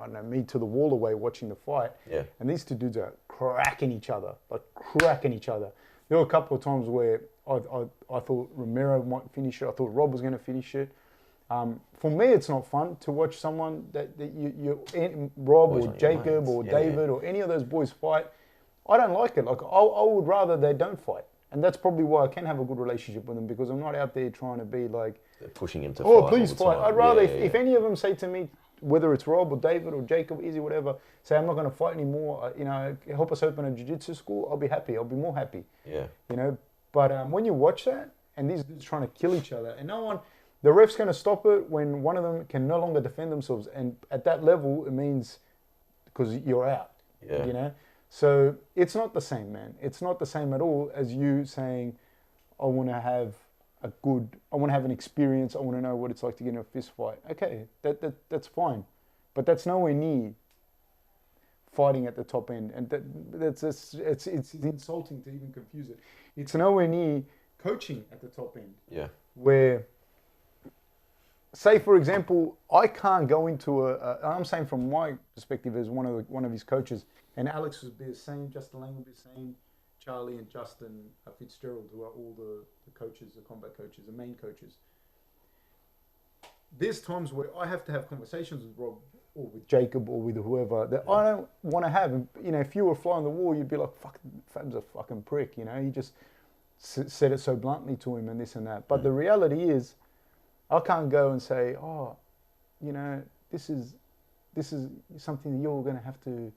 I don't know, me to the wall away watching the fight. Yeah. And these two dudes are cracking each other. There were a couple of times where I thought Romero might finish it. I thought Rob was going to finish it. For me, it's not fun to watch someone that Rob or Jacob or David or any of those boys fight. I don't like it. Like, I would rather they don't fight. And that's probably why I can have a good relationship with them, because I'm not out there trying to be like... They're pushing him to fight. Oh, please fight. I'd rather, if any of them say to me, whether it's Rob or David or Jacob, Izzy, whatever, say, I'm not going to fight anymore, you know, help us open a jiu-jitsu school, I'll be happy. I'll be more happy. Yeah. You know, but when you watch that, and these dudes trying to kill each other, and no one... The ref's going to stop it when one of them can no longer defend themselves. And at that level, it means because you're out, you know? So it's not the same, man. It's not the same at all as you saying, I want to have an experience. I want to know what it's like to get in a fist fight. Okay, that's fine. But that's nowhere near fighting at the top end, and it's insulting to even confuse it. It's nowhere near coaching at the top end. Yeah. Where, say for example, I can't go into I'm saying from my perspective as one of his coaches, and Alex would be the same, Justin Lang would be the same, Charlie and Justin Fitzgerald, who are all the coaches, the combat coaches, the main coaches. There's times where I have to have conversations with Rob or with Jacob or with whoever that I don't want to have. And, you know, if you were fly on the wall, you'd be like, fuck, Fab's a fucking prick, you know. You just said it so bluntly to him and this and that. But the reality is, I can't go and say, oh, you know, this is something that you're going to have to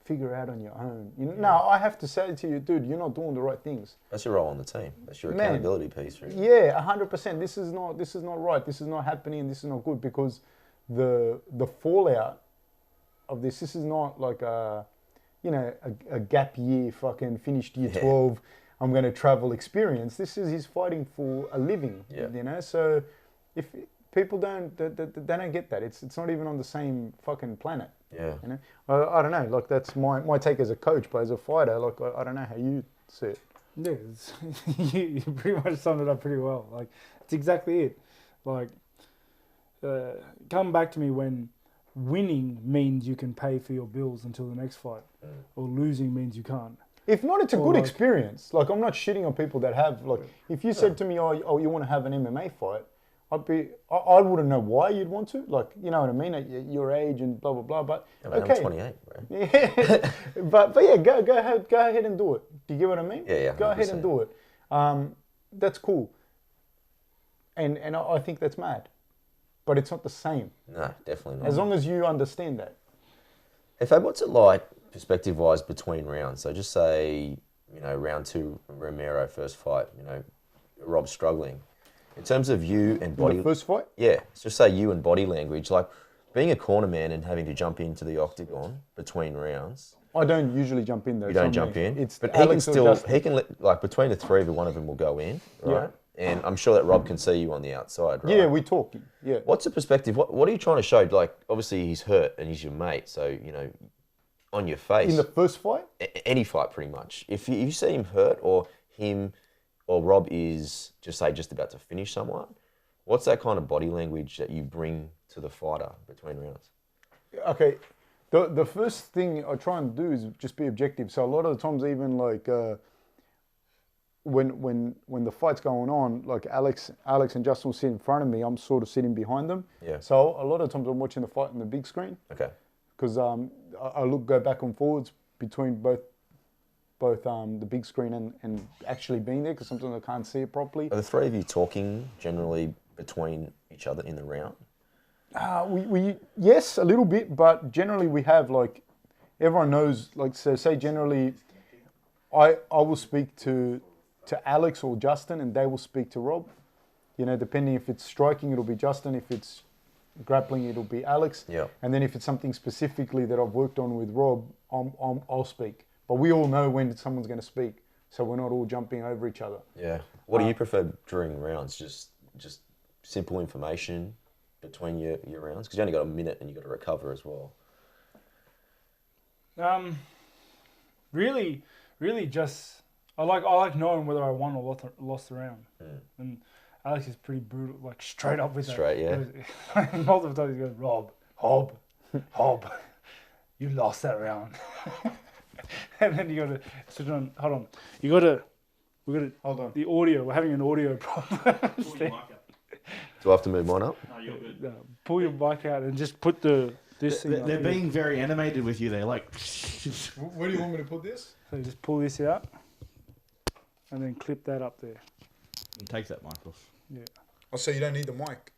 figure out on your own. You know, no, I have to say to you, dude, you're not doing the right things. That's your role on the team. That's your accountability piece. Really. Yeah, 100%. This is not right. This is not happening. This is not good, because the fallout of this is not like a gap year, fucking finished year 12. I'm going to travel experience. This is he's fighting for a living. Yeah. You know, so if people don't get that. It's not even on the same fucking planet. Yeah. You know, I don't know. Like, that's my take as a coach, but as a fighter, like, I don't know how you see it. Yeah, you pretty much summed it up pretty well. Like, it's exactly it. Like, come back to me when winning means you can pay for your bills until the next fight, or losing means you can't. If not, it's a good experience. Like, I'm not shitting on people that have, like, if you said to me, oh, you want to have an MMA fight, I wouldn't know why you'd want to. Like, you know what I mean? At your age and blah, blah, blah. But, okay. I'm 28, bro. Yeah. but yeah, go ahead and do it. Do you get what I mean? Yeah. Go ahead and do it. That's cool. And I think that's mad. But it's not the same. No, definitely not. As long as you understand that. Hey, Fab, what's it like, perspective-wise, between rounds? So just say, you know, round 2, Romero, first fight, you know, Rob's struggling. In terms of you and body... The first fight? Yeah. Just say you and body language. Like, being a corner man and having to jump into the octagon between rounds... I don't usually jump in, though. You don't jump in? It's but Alex he can like, between the three of you, one of them will go in, right? Yeah. And I'm sure that Rob can see you on the outside, right? Yeah, we talk. Yeah. What's the perspective? What are you trying to show? Like, obviously he's hurt and he's your mate, so, you know, on your face. In the first fight? Any fight, pretty much. If you see him hurt, or Rob is, just about to finish someone, what's that kind of body language that you bring to the fighter between rounds? Okay. The first thing I try and do is just be objective. So a lot of the times, even like when the fight's going on, like Alex and Justin will sit in front of me, I'm sort of sitting behind them. Yeah. So a lot of times I'm watching the fight on the big screen. Okay. Because I go back and forwards between both the big screen and actually being there, because sometimes I can't see it properly. Are the three of you talking generally between each other in the round? We yes, a little bit, but generally we have, like, everyone knows, like, so say generally I will speak to Alex or Justin, and they will speak to Rob. You know, depending if it's striking, it'll be Justin. If it's grappling, it'll be Alex. Yeah. And then if it's something specifically that I've worked on with Rob, I'll speak. But we all know when someone's going to speak, so we're not all jumping over each other. Yeah. What do you prefer during rounds? Just simple information between your rounds? Because you only got a minute and you got to recover as well. Really just I like knowing whether I won or lost the round. And Alex is pretty brutal, like straight up with that. Straight, yeah. Multiple times he goes, Rob, Hob, you lost that round. And then you got to sit on. Hold on, we got to hold on. The audio. We're having an audio problem. Do I have to move mine up? No, you're good. Pull your mic out and just put this thing up. They're being very animated with you. They're like... Where do you want me to put this? So just pull this out and then clip that up there. And take that mic off. Yeah. Oh, so you don't need the mic?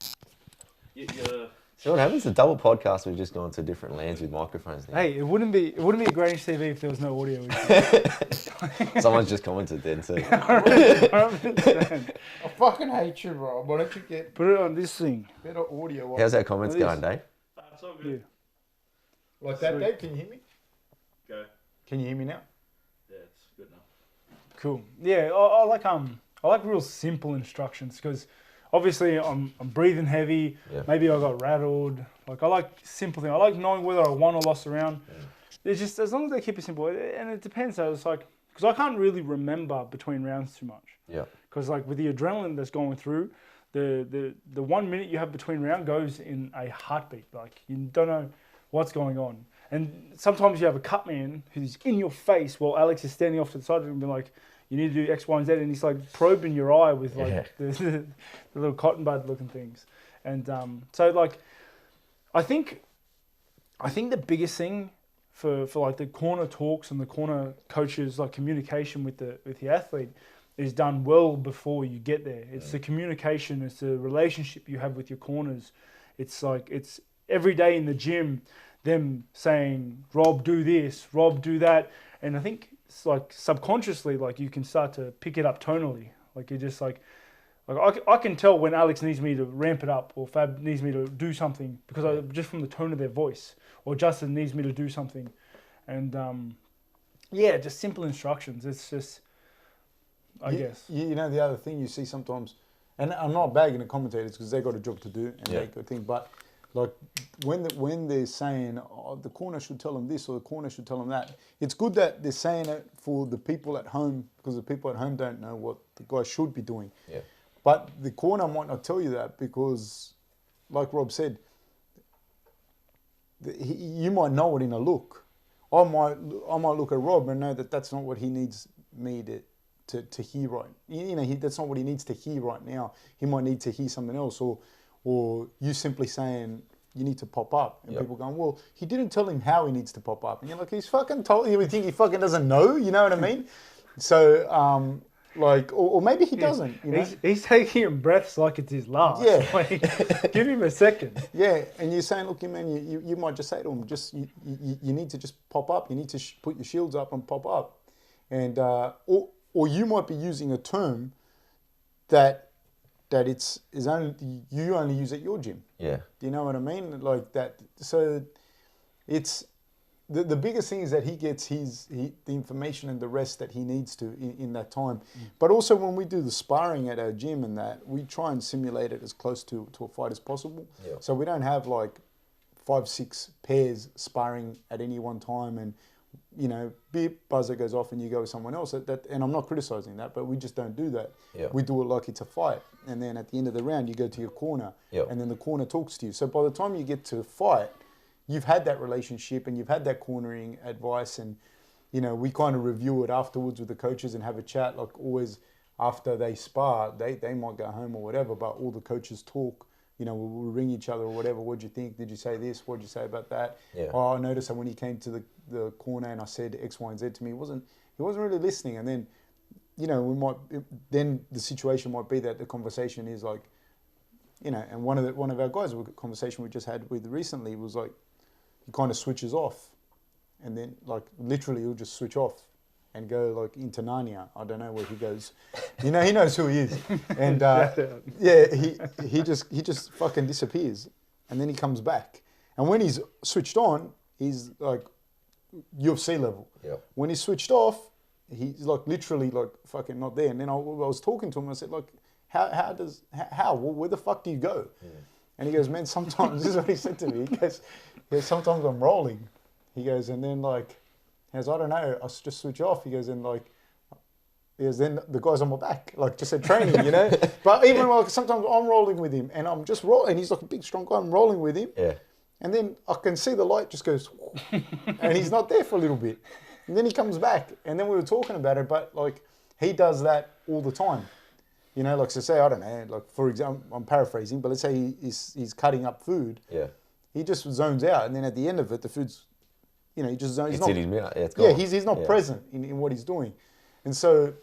So what happens? The double podcast, we've just gone to different lands with microphones now. Hey, it wouldn't be a Grange TV if there was no audio. Someone's just commented then too. I fucking hate you, Rob. Why don't you put it on this thing? Better audio. How's our comments going, Dave? That's all good. Yeah. Like that, sweet. Dave, can you hear me? Go. Can you hear me now? Yeah, it's good now. Cool. Yeah, I like real simple instructions, because obviously I'm breathing heavy. Yeah. Maybe I got rattled. Like, I like simple things. I like knowing whether I won or lost a round. it's just as long as they keep it simple, and it depends. So it's like because I can't really remember between rounds too much. Yeah. Because like with the adrenaline that's going through, the 1 minute you have between round goes in a heartbeat. Like you don't know what's going on, and sometimes you have a cut man who's in your face while Alex is standing off to the side and being like, "You need to do X, Y, and Z," and he's like probing your eye with like the little cotton bud looking things, and so like I think the biggest thing for like the corner talks and the corner coaches, like communication with the athlete, is done well before you get there. It's the communication, it's the relationship you have with your corners. It's like it's every day in the gym, them saying, "Rob, do this, Rob, do that," and I think it's like subconsciously, like you can start to pick it up tonally. Like you're just like I can tell when Alex needs me to ramp it up or Fab needs me to do something because just from the tone of their voice, or Justin needs me to do something. And just simple instructions. It's just, I guess. You know, the other thing you see sometimes, and I'm not bagging the commentators because they got a job to do and they got a thing, but like when they're saying, "Oh, the corner should tell them this or the corner should tell them that," it's good that they're saying it for the people at home because the people at home don't know what the guy should be doing. Yeah. But the corner might not tell you that because, like Rob said, you might know it in a look. I might look at Rob and know that that's not what he needs me to hear right. You know, that's not what he needs to hear right now. He might need to hear something else, or you simply saying you need to pop up, and people going, "Well, he didn't tell him how he needs to pop up," and you're like, "He's fucking told you." We think he fucking doesn't know. You know what I mean? So. Like, or maybe he doesn't. You know? He's taking in breaths like it's his last. Yeah. Like, give him a second. Yeah, and you're saying, look, man, you might just say to him, just you need to just pop up. You need to put your shields up and pop up, and or you might be using a term that is only you only use at your gym. Yeah. Do you know what I mean? Like that. So it's. The biggest thing is that he gets the information and the rest that he needs to in that time. But also when we do the sparring at our gym and that, we try and simulate it as close to a fight as possible. Yeah. So we don't have like 5-6 pairs sparring at any one time and, you know, beep, buzzer goes off and you go with someone else. And I'm not criticizing that, but we just don't do that. Yeah. We do it like it's a fight. And then at the end of the round, you go to your corner and then the corner talks to you. So by the time you get to fight, you've had that relationship and you've had that cornering advice, and you know we kind of review it afterwards with the coaches and have a chat. Like always, after they spar, they might go home or whatever, but all the coaches talk. You know, we'll ring each other or whatever. What'd you think? Did you say this? What'd you say about that? Yeah. Oh, I noticed that when he came to the corner and I said X, Y, and Z to me, he wasn't really listening. And then, you know, then the situation might be that the conversation is like, you know, and one of our guys, a conversation we just had with recently was like. He kind of switches off, and then like literally he'll just switch off and go like into Narnia. I don't know where he goes. You know, he knows who he is, and he just fucking disappears, and then he comes back. And when he's switched on, he's like UFC level. Yeah. When he's switched off, he's like literally like fucking not there. And then I was talking to him. I said like, how? Where the fuck do you go? Yeah. And he goes, man, sometimes, this is what he said to me, he goes, sometimes I'm rolling. He goes, and then like, he goes, I don't know, I just switch off. He goes, and like, then the guy's on my back, like just at training, you know? But even like sometimes I'm rolling with him and I'm just rolling, and he's like a big, strong guy, I'm rolling with him. Yeah. And then I can see the light just goes, and he's not there for a little bit. And then he comes back, and then we were talking about it, but like, he does that all the time. You know, like, so say, I don't know, like, for example, I'm paraphrasing, but let's say he's cutting up food. Yeah. He just zones out, and then at the end of it, the food's, you know, he just zones. It's in his mouth. Yeah, it's gone. Yeah, he's not present in what he's doing. And so,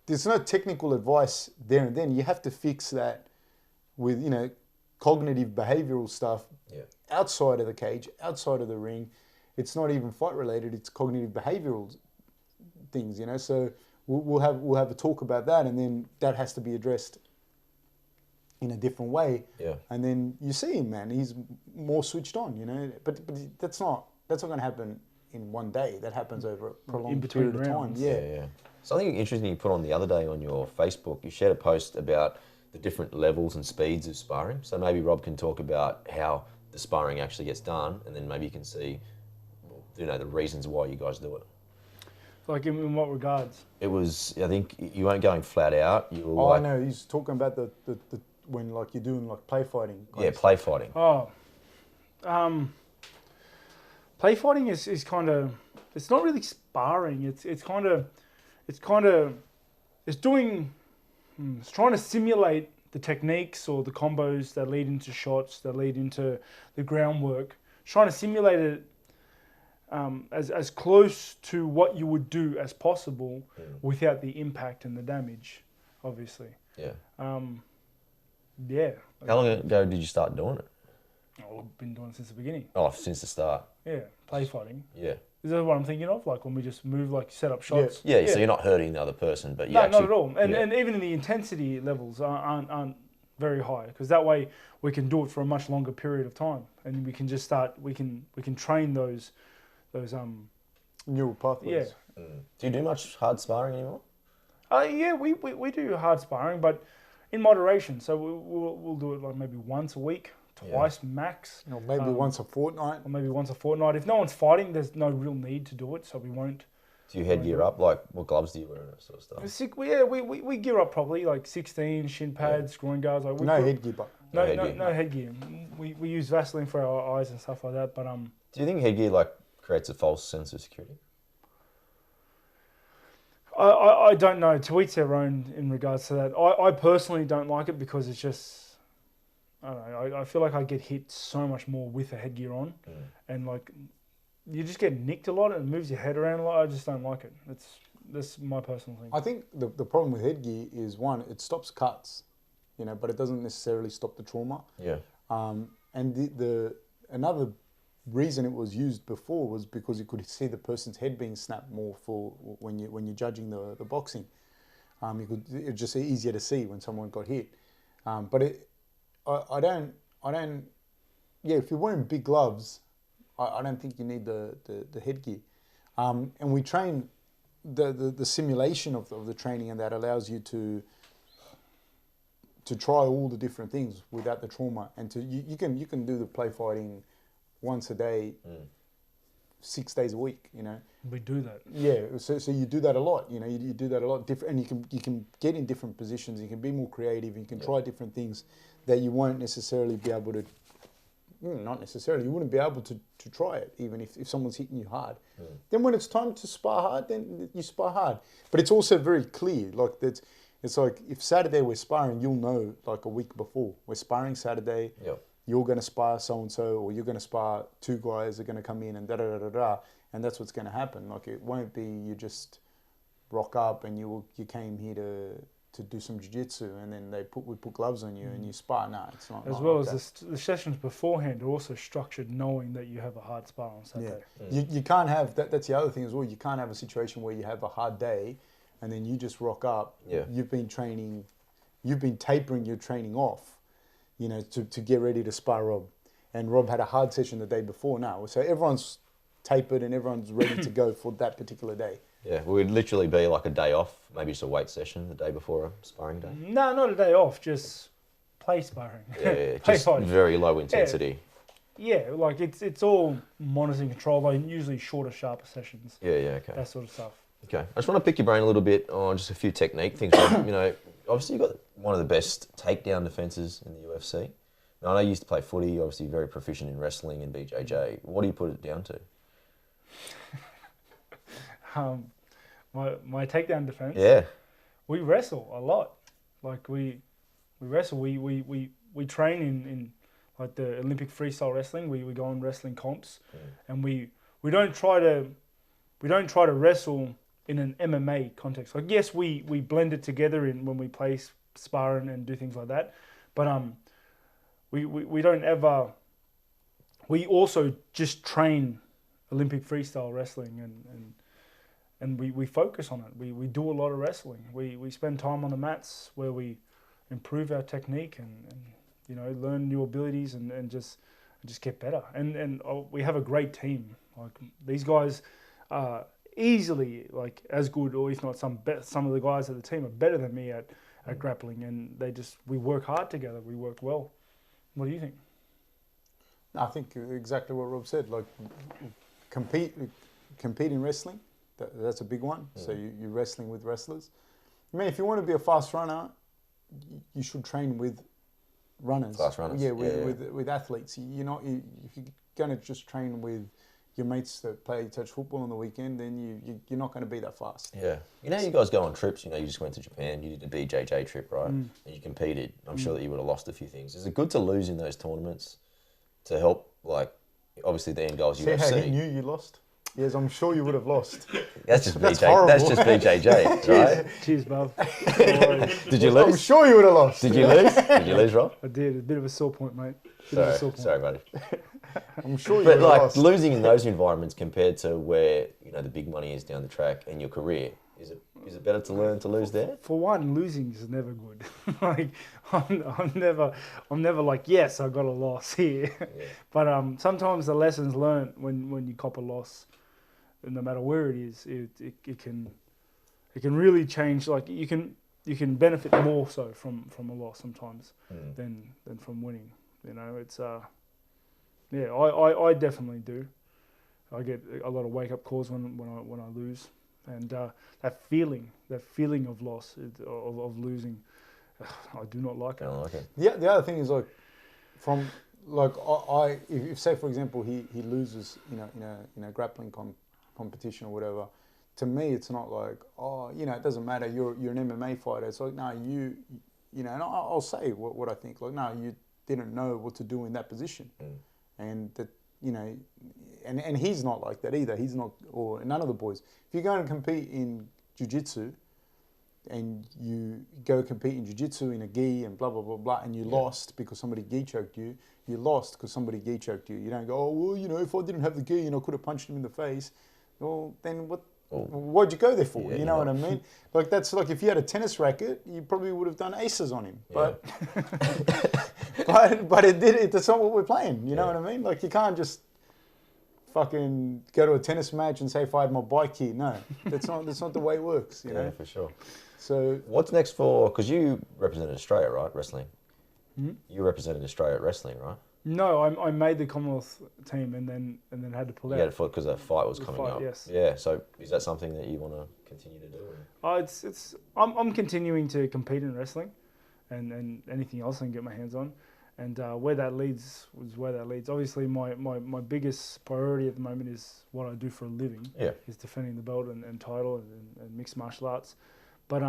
there's no technical advice there and then. You have to fix that with, you know, cognitive behavioral stuff outside of the cage, outside of the ring. It's not even fight related, it's cognitive behavioral things, you know, so... We'll have a talk about that, and then that has to be addressed in a different way. Yeah. And then you see him, man. He's more switched on, you know. But that's not going to happen in one day. That happens over a prolonged period of time. Yeah. Something interesting you put on the other day on your Facebook. You shared a post about the different levels and speeds of sparring. So maybe Rob can talk about how the sparring actually gets done, and then maybe you can see, you know, the reasons why you guys do it. Like in what regards? It was, I think, you weren't going flat out. You were Oh, like, I know. He's talking about the when like you're doing like play fighting. yeah, play fighting. Oh, play fighting is kind of, it's not really sparring. It's trying to simulate the techniques or the combos that lead into shots, that lead into the groundwork. Trying to simulate it as close to what you would do as possible without the impact and the damage, obviously. Yeah. Yeah. How long ago did you start doing it? Oh, I've been doing it since the beginning. Oh, since the start. Yeah, play fighting. Yeah. Is that what I'm thinking of? Like when we just move, like set up shots? Yeah, so you're not hurting the other person, but you No, actually... not at all. And even the intensity levels aren't very high, because that way we can do it for a much longer period of time, and we can just start. We can train those neural pathways. Yeah. Do you do much hard sparring anymore? Yeah, we do hard sparring, but in moderation. So we'll do it like maybe once a week, twice max. Or maybe once a fortnight. Or maybe once a fortnight. If no one's fighting, there's no real need to do it, so we won't. Do you headgear up? Like, what gloves do you wear and that sort of stuff? We gear up properly, like 16, shin pads, groin guards. Like No headgear, but no headgear. We use Vaseline for our eyes and stuff like that, but Do you think headgear like creates a false sense of security? I don't know. To each their own in regards to that. I personally don't like it because it's just, I don't know. I feel like I get hit so much more with a headgear on, and like you just get nicked a lot and it moves your head around a lot. I just don't like it. That's my personal thing. I think the problem with headgear is, one, it stops cuts, you know, but it doesn't necessarily stop the trauma. Yeah. And the another reason it was used before was because you could see the person's head being snapped more for when you're judging the boxing. It's just easier to see when someone got hit. But I don't. Yeah, if you're wearing big gloves, I don't think you need the headgear. And we train the simulation of the training, and that allows you to try all the different things without the trauma, and you can do the play fighting once a day, 6 days a week, you know. We do that. Yeah, so you do that a lot, you know. You do that a lot, and you can get in different positions. You can be more creative. You can try different things that you won't necessarily be able to. Not necessarily. You wouldn't be able to try it, even if someone's hitting you hard. Then when it's time to spar hard, then you spar hard. But it's also very clear. Like that, it's like if Saturday we're sparring, you'll know like a week before. We're sparring Saturday. Yep. You're going to spar so-and-so, or you're going to spar two guys are going to come in and da-da-da-da-da, and that's what's going to happen. Like, it won't be you just rock up and you came here to do some jiu-jitsu and then we put gloves on you and you spar. No, it's not. As well as the sessions beforehand are also structured knowing that you have a hard spar on Saturday. Yeah. You can't have, that's the other thing as well, you can't have a situation where you have a hard day and then you just rock up. Yeah. You've been tapering your training off, you know, to get ready to spar Rob. And Rob had a hard session the day before now. So everyone's tapered and everyone's ready to go for that particular day. Yeah, it would literally be like a day off, maybe just a weight session the day before a sparring day. No, not a day off, just play sparring. Yeah, Play just fighting. very low intensity. Yeah, like it's all monitoring control, like usually shorter, sharper sessions. Yeah, okay. That sort of stuff. Okay, I just want to pick your brain a little bit on just a few technique things. You know, obviously you've got one of the best takedown defences in the UFC. Now, I know you used to play footy, you're obviously very proficient in wrestling and BJJ. What do you put it down to? My takedown defense. Yeah. We wrestle a lot. Like we wrestle. We train in like the Olympic freestyle wrestling. We go on wrestling comps, and we don't try to wrestle in an MMA context. Like, yes, we blend it together in when we play sparring and do things like that, but we don't ever. We also just train Olympic freestyle wrestling and we focus on it. We do a lot of wrestling. We spend time on the mats where we improve our technique and you know, learn new abilities and just get better. And we have a great team. Like, these guys are easily like as good, or if not some of the guys at the team are better than me at grappling, and we work hard together. We work well. What do you think? I think exactly what Rob said. Like, compete in wrestling. That's a big one. So you're wrestling with wrestlers. I mean, if you want to be a fast runner, you should train with runners. Fast runners. Yeah, with athletes. You're not. If you're going to just train with your mates that play touch football on the weekend, then you're not going to be that fast. Yeah. You know, you guys go on trips. You know, you just went to Japan. You did a BJJ trip, right? And you competed. I'm sure that you would have lost a few things. Is it good to lose in those tournaments to help, like, obviously the end goal is UFC? See how he knew you lost? Yes, I'm sure you would have lost. That's just That's BJJ. horrible. That's just BJJ, right? Cheers, Bob. Did you I'm lose? sure you would have lost. Did you lose? Did you lose, Rob? I did. A bit of a sore point, mate. Bit of a sore point. Sorry, buddy. I'm sure you But would have like lost. losing in those environments compared to where, you know, the big money is down the track and your career, is it better to learn to lose there? For one, losing is never good. Like, I'm never like, yes, I got a loss here. Yeah. But sometimes the lessons learned when you cop a loss, no matter where it is, it can really change. Like, you can benefit more so from a loss sometimes than from winning. You know, it's yeah, I definitely do. I get a lot of wake up calls when I lose, and that feeling of loss, of losing, I do not like it. I don't like it. The other thing is, like, from like if say for example he loses, you know, in a grappling competition or whatever. To me, it's not like, oh, you know, it doesn't matter. You're an MMA fighter. It's like, no, you know, and I'll say what I think. Like, no, you didn't know what to do in that position, and that, you know, and he's not like that either. He's not, or none of the boys. If you're going to compete in jiu-jitsu, and you go compete in jiu-jitsu in a gi and blah blah blah blah, and you lost because somebody gi choked you. You lost because somebody gi choked you. You don't go, oh well, you know, if I didn't have the gi, you know, I could have punched him in the face. Well, then what? What'd you go there for? Yeah, you know what I mean? Like, that's like, if you had a tennis racket, you probably would have done aces on him. Yeah. But that's not what we're playing. You know what I mean? Like, you can't just fucking go to a tennis match and say, if I had my bike here. No, that's not the way it works. You know? For sure. So What's next for? Because you represented Australia, right? Wrestling. You represented Australia at wrestling, right? No, I made the Commonwealth team and then had to pull out. Yeah, because that fight was coming up. Yes. Yeah. So is that something that you want to continue to do? I'm continuing to compete in wrestling, and anything else I can get my hands on, and where that leads is where that leads. Obviously, my biggest priority at the moment is what I do for a living. Yeah. Is defending the belt and title and mixed martial arts, but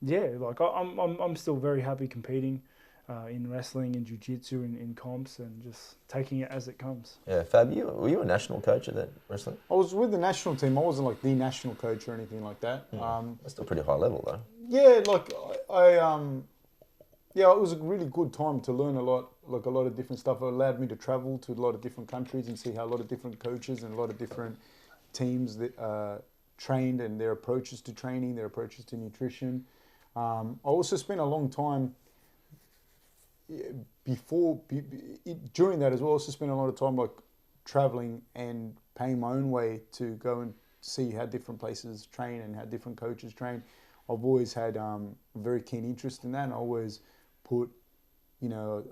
yeah, like I'm still very happy competing. In wrestling, in jiu-jitsu, in comps, and just taking it as it comes. Yeah, Fab, were you a national coach at that wrestling? I was with the national team. I wasn't like the national coach or anything like that. That's still pretty high level, though. Yeah, like yeah, it was a really good time to learn a lot of different stuff. It allowed me to travel to a lot of different countries and see how a lot of different coaches and a lot of different teams that trained, and their approaches to training, their approaches to nutrition. I also spent a long time during that as well. I also spent a lot of time like traveling and paying my own way to go and see how different places train and how different coaches train. I've always had a very keen interest in that, and I always put, you know,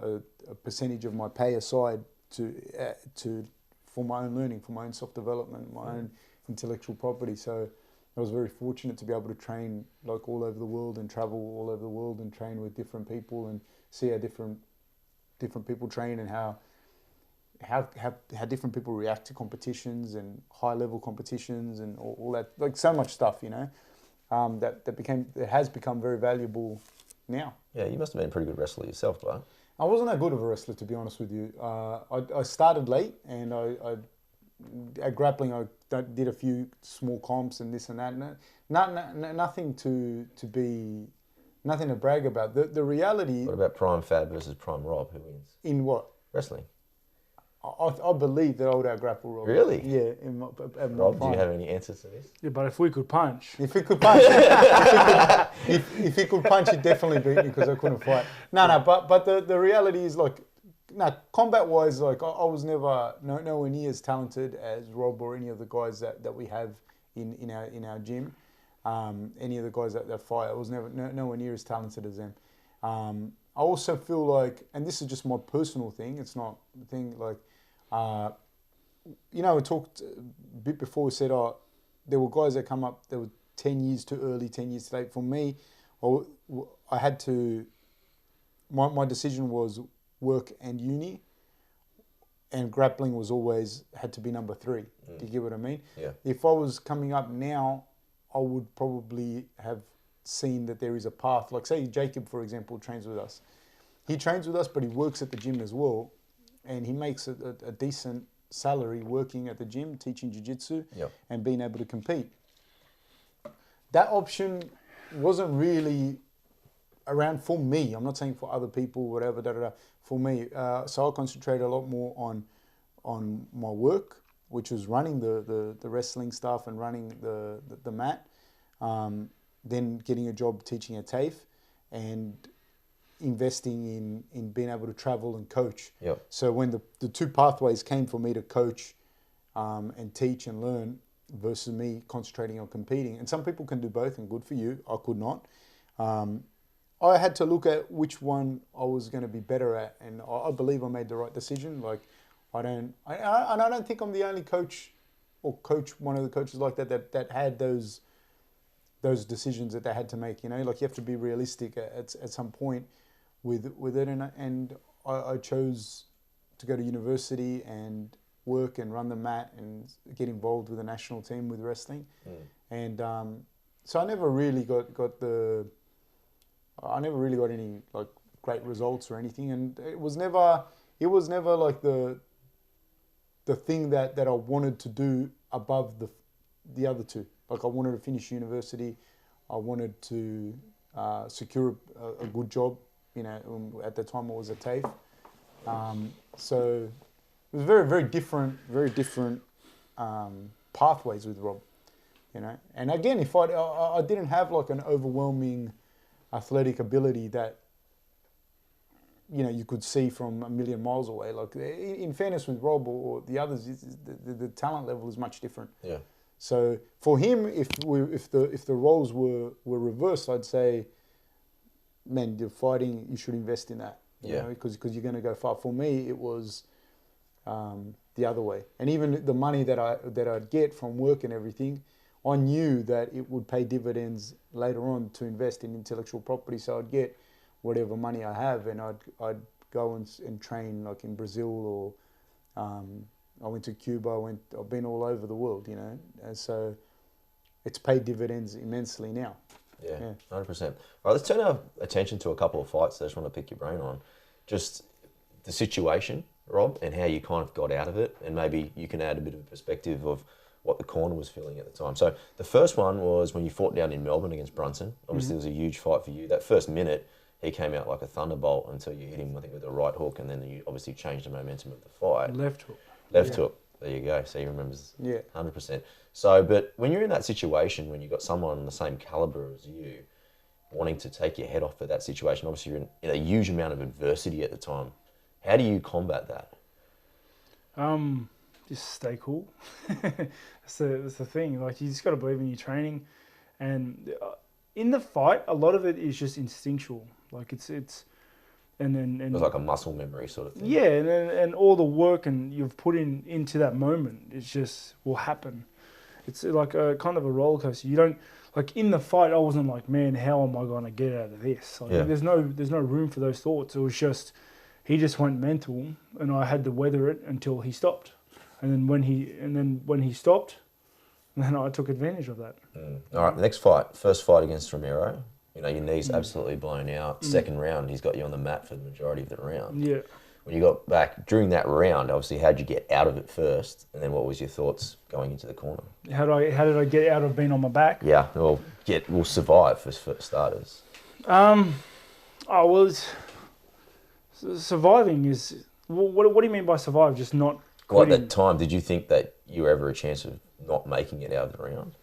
a percentage of my pay aside for my own learning, for my own self-development, my own intellectual property. So I was very fortunate to be able to train like all over the world and travel all over the world and train with different people and see how different people train and how different people react to competitions and high level competitions and all that, like so much stuff, you know, that has become very valuable now. Yeah, you must have been a pretty good wrestler yourself, right? I wasn't that good of a wrestler, to be honest with you. I started late, and at grappling I did a few small comps and this and that. Nothing to brag about. The reality. What about Prime Fab versus Prime Rob? Who wins? In what? Wrestling. I believe that I would out-grapple Rob. Really? Yeah. Rob, do you have any answers to this? Yeah, but if we could punch. If he could punch, if he could punch, he'd definitely beat me because I couldn't fight. No, but the reality is, like, no, combat-wise, like, I was never nowhere near as talented as Rob or any of the guys that we have in our gym. Any of the guys that fight, I was never nowhere near as talented as them. I also feel like, and this is just my personal thing, it's not the thing, like, we talked a bit before, we said, there were guys that come up, they were 10 years too early, 10 years too late. For me, I had to, my decision was work and uni, and grappling was always, had to be number 3. Do you get what I mean? Yeah. If I was coming up now, I would probably have seen that there is a path. Like say Jacob, for example, trains with us. He trains with us, but he works at the gym as well, and he makes a decent salary working at the gym, teaching jiu-jitsu, and being able to compete. That option wasn't really around for me. I'm not saying for other people, whatever, for me. So I concentrated a lot more on my work, which was running the wrestling stuff and running the mat. Then getting a job teaching at TAFE and investing in being able to travel and coach. Yep. So when the 2 pathways came for me to coach and teach and learn versus me concentrating on competing, and some people can do both, and good for you, I could not. I had to look at which one I was going to be better at, and I believe I made the right decision. Like, I don't think I'm the only coach or one of the coaches like that had those decisions that they had to make. Like, you have to be realistic at some point with it, and I chose to go to university and work and run the mat and get involved with the national team with wrestling. And so I never really got any like great results or anything, and it was never like the thing that I wanted to do above the other 2. Like, I wanted to finish university, I wanted to secure a good job. At the time I was at TAFE. So it was very, very different pathways with Rob. And again, if I didn't have like an overwhelming athletic ability that you could see from a million miles away. Like, in fairness with Rob or the others, the talent level is much different. Yeah. So for him, if the roles were reversed, I'd say, man, you're fighting, you should invest in that. Because you're going to go far. For me, it was the other way. And even the money that I'd get from work and everything, I knew that it would pay dividends later on to invest in intellectual property. So I'd get whatever money I have, and I'd go and train like in Brazil, or I went to Cuba. I've been all over the world, and so it's paid dividends immensely now. Yeah, 100%. All right, let's turn our attention to a couple of fights that I just want to pick your brain on. Just the situation, Rob, and how you kind of got out of it, and maybe you can add a bit of a perspective of what the corner was feeling at the time. So the first one was when you fought down in Melbourne against Brunson. Obviously, it was a huge fight for you. That first minute, he came out like a thunderbolt until you hit him, I think, with a right hook, and then you obviously changed the momentum of the fight. Left hook. Left hook. There you go. So he remembers 100%. So, but when you're in that situation, when you've got someone the same caliber as you, wanting to take your head off of that situation, obviously you're in a huge amount of adversity at the time. How do you combat that? Just stay cool. That's the thing. Like, you just got to believe in your training, and in the fight, a lot of it is just instinctual. Like, it's and it was like a muscle memory sort of thing. Yeah, and all the work and you've put into that moment, it just will happen. It's like a kind of a roller coaster. You don't, like, in the fight, I wasn't like, man, how am I going to get out of this? Like, there's no room for those thoughts. It was just, he just went mental, and I had to weather it until he stopped. And then when he stopped, then I took advantage of that. All right, the next fight, first fight against Romero. Your knee's absolutely blown out. Second round, he's got you on the mat for the majority of the round. Yeah. When you got back during that round, obviously, how'd you get out of it first? And then what was your thoughts going into the corner? How did I get out of being on my back? Yeah, we'll survive for starters. Surviving is, what do you mean by survive? Just not quitting? At that time, did you think that you were ever a chance of not making it out of the round?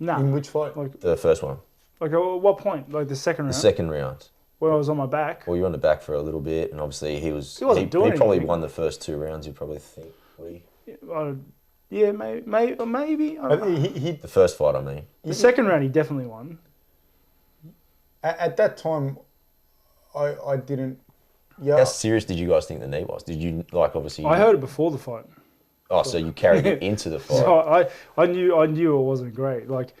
No. In which fight? Like, the first one. Like, at what point? Like the second round? The second round. When I was on my back. Well, you were on the back for a little bit, and obviously he wasn't doing He probably anything. won the first 2 rounds, you probably think. Yeah, maybe. I don't know. The first fight, I mean. The second round, he definitely won. At that time, I didn't. Yeah. How serious did you guys think the knee was? Did you like obviously? I heard it before the fight. Oh, so you carried it into the fight. So I knew it wasn't great. Like,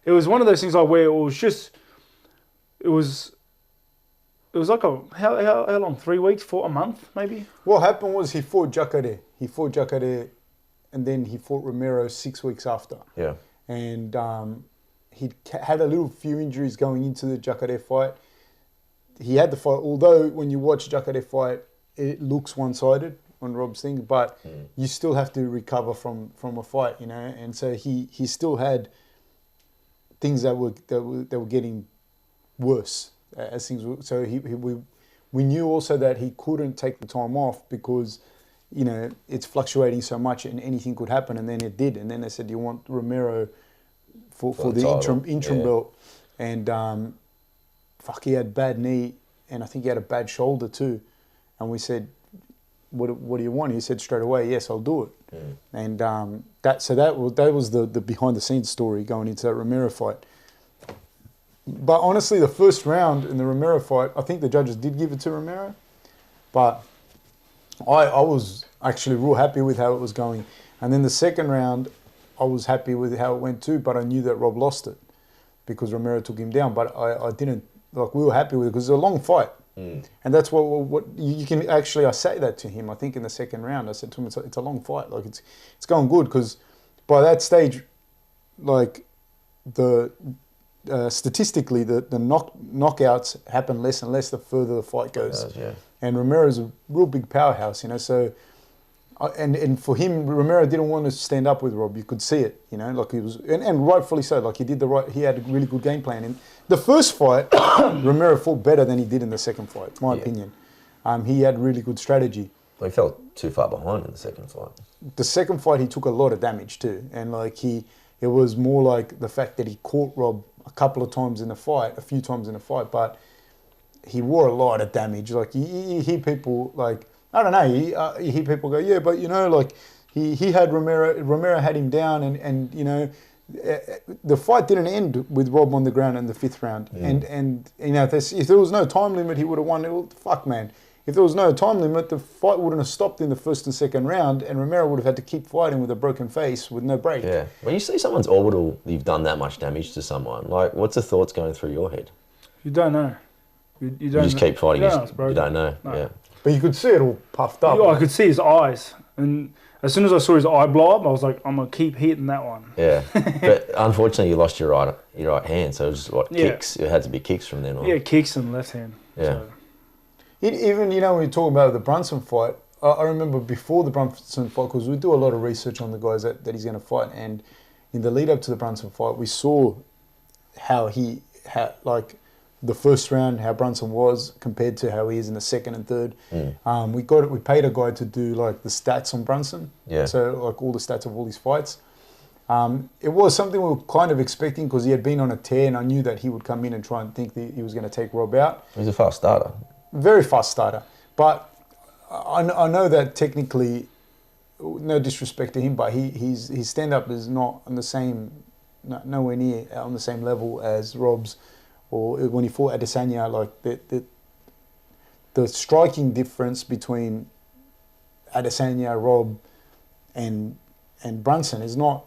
it was one of those things like where it was like how long? 3 weeks, a month maybe. What happened was he fought Jacare. And then he fought Romero 6 weeks after. Yeah. And he had a little few injuries going into the Jacare fight. He had the fight, although when you watch Jacare fight, it looks one-sided on Rob's thing, but you still have to recover from a fight, you know. And so he still had things that were getting worse as things were. So we knew also that he couldn't take the time off because, you know, it's fluctuating so much and anything could happen. And then it did. And then they said, "You want Romero for the interim belt?" And he had bad knee, and I think he had a bad shoulder too. And we said, "What do you want?" He said straight away, "Yes, I'll do it." And that was the behind the scenes story going into that Romero fight. But honestly, the first round in the Romero fight, I think the judges did give it to Romero, but I was actually real happy with how it was going. And then the second round, I was happy with how it went too, but I knew that Rob lost it because Romero took him down. But I didn't, like, we were happy with it because it was a long fight. And that's what you can actually, I say that to him, I think in the second round, I said to him, it's a long fight. Like, it's going good because by that stage, like, statistically, the knockouts happen less and less the further the fight goes. Yeah. And Romero's a real big powerhouse, you know. So, and for him, Romero didn't want to stand up with Rob. You could see it, you know, like he was, and rightfully so. Like he had a really good game plan. In the first fight, Romero fought better than he did in the second fight, my opinion. He had really good strategy. Well, he fell too far behind in the second fight. The second fight, he took a lot of damage too, and like it was more like the fact that he caught Rob a couple of times in the fight, a few times in the fight, but he wore a lot of damage. Like you hear people like, I don't know, you hear people go, yeah, but you know, like he had Romero had him down, and you know, the fight didn't end with Rob on the ground in the fifth round. And you know, if there was no time limit, he would have won. Fuck, man. If there was no time limit, the fight wouldn't have stopped in the first and second round, and Romero would have had to keep fighting with a broken face with no break. Yeah. When you see someone's orbital, you've done that much damage to someone, like, what's the thoughts going through your head? You don't know. You don't. You just keep fighting. You don't know. No. Yeah. But you could see it all puffed up. I could see his eyes, and as soon as I saw his eye blow up, I was like, I'm gonna keep hitting that one. Yeah. But unfortunately, you lost your right hand, so it was what, kicks. It had to be kicks from then on. Yeah, kicks and left hand. Yeah. So. Even, you know, when you talk about the Brunson fight, I remember before the Brunson fight, because we do a lot of research on the guys that he's going to fight, and in the lead up to the Brunson fight, we saw how he had, like, the first round, how Brunson was compared to how he is in the second and third. We paid a guy to do, like, the stats on Brunson. Yeah. So, like, all the stats of all his fights. It was something we were kind of expecting because he had been on a tear, and I knew that he would come in and try and think that he was going to take Rob out. He's a fast starter. Very fast starter, but I know that technically, no disrespect to him, but his stand up is not on the same, nowhere near on the same level as Rob's, or when he fought Adesanya. Like the striking difference between Adesanya, Rob, and Brunson is not.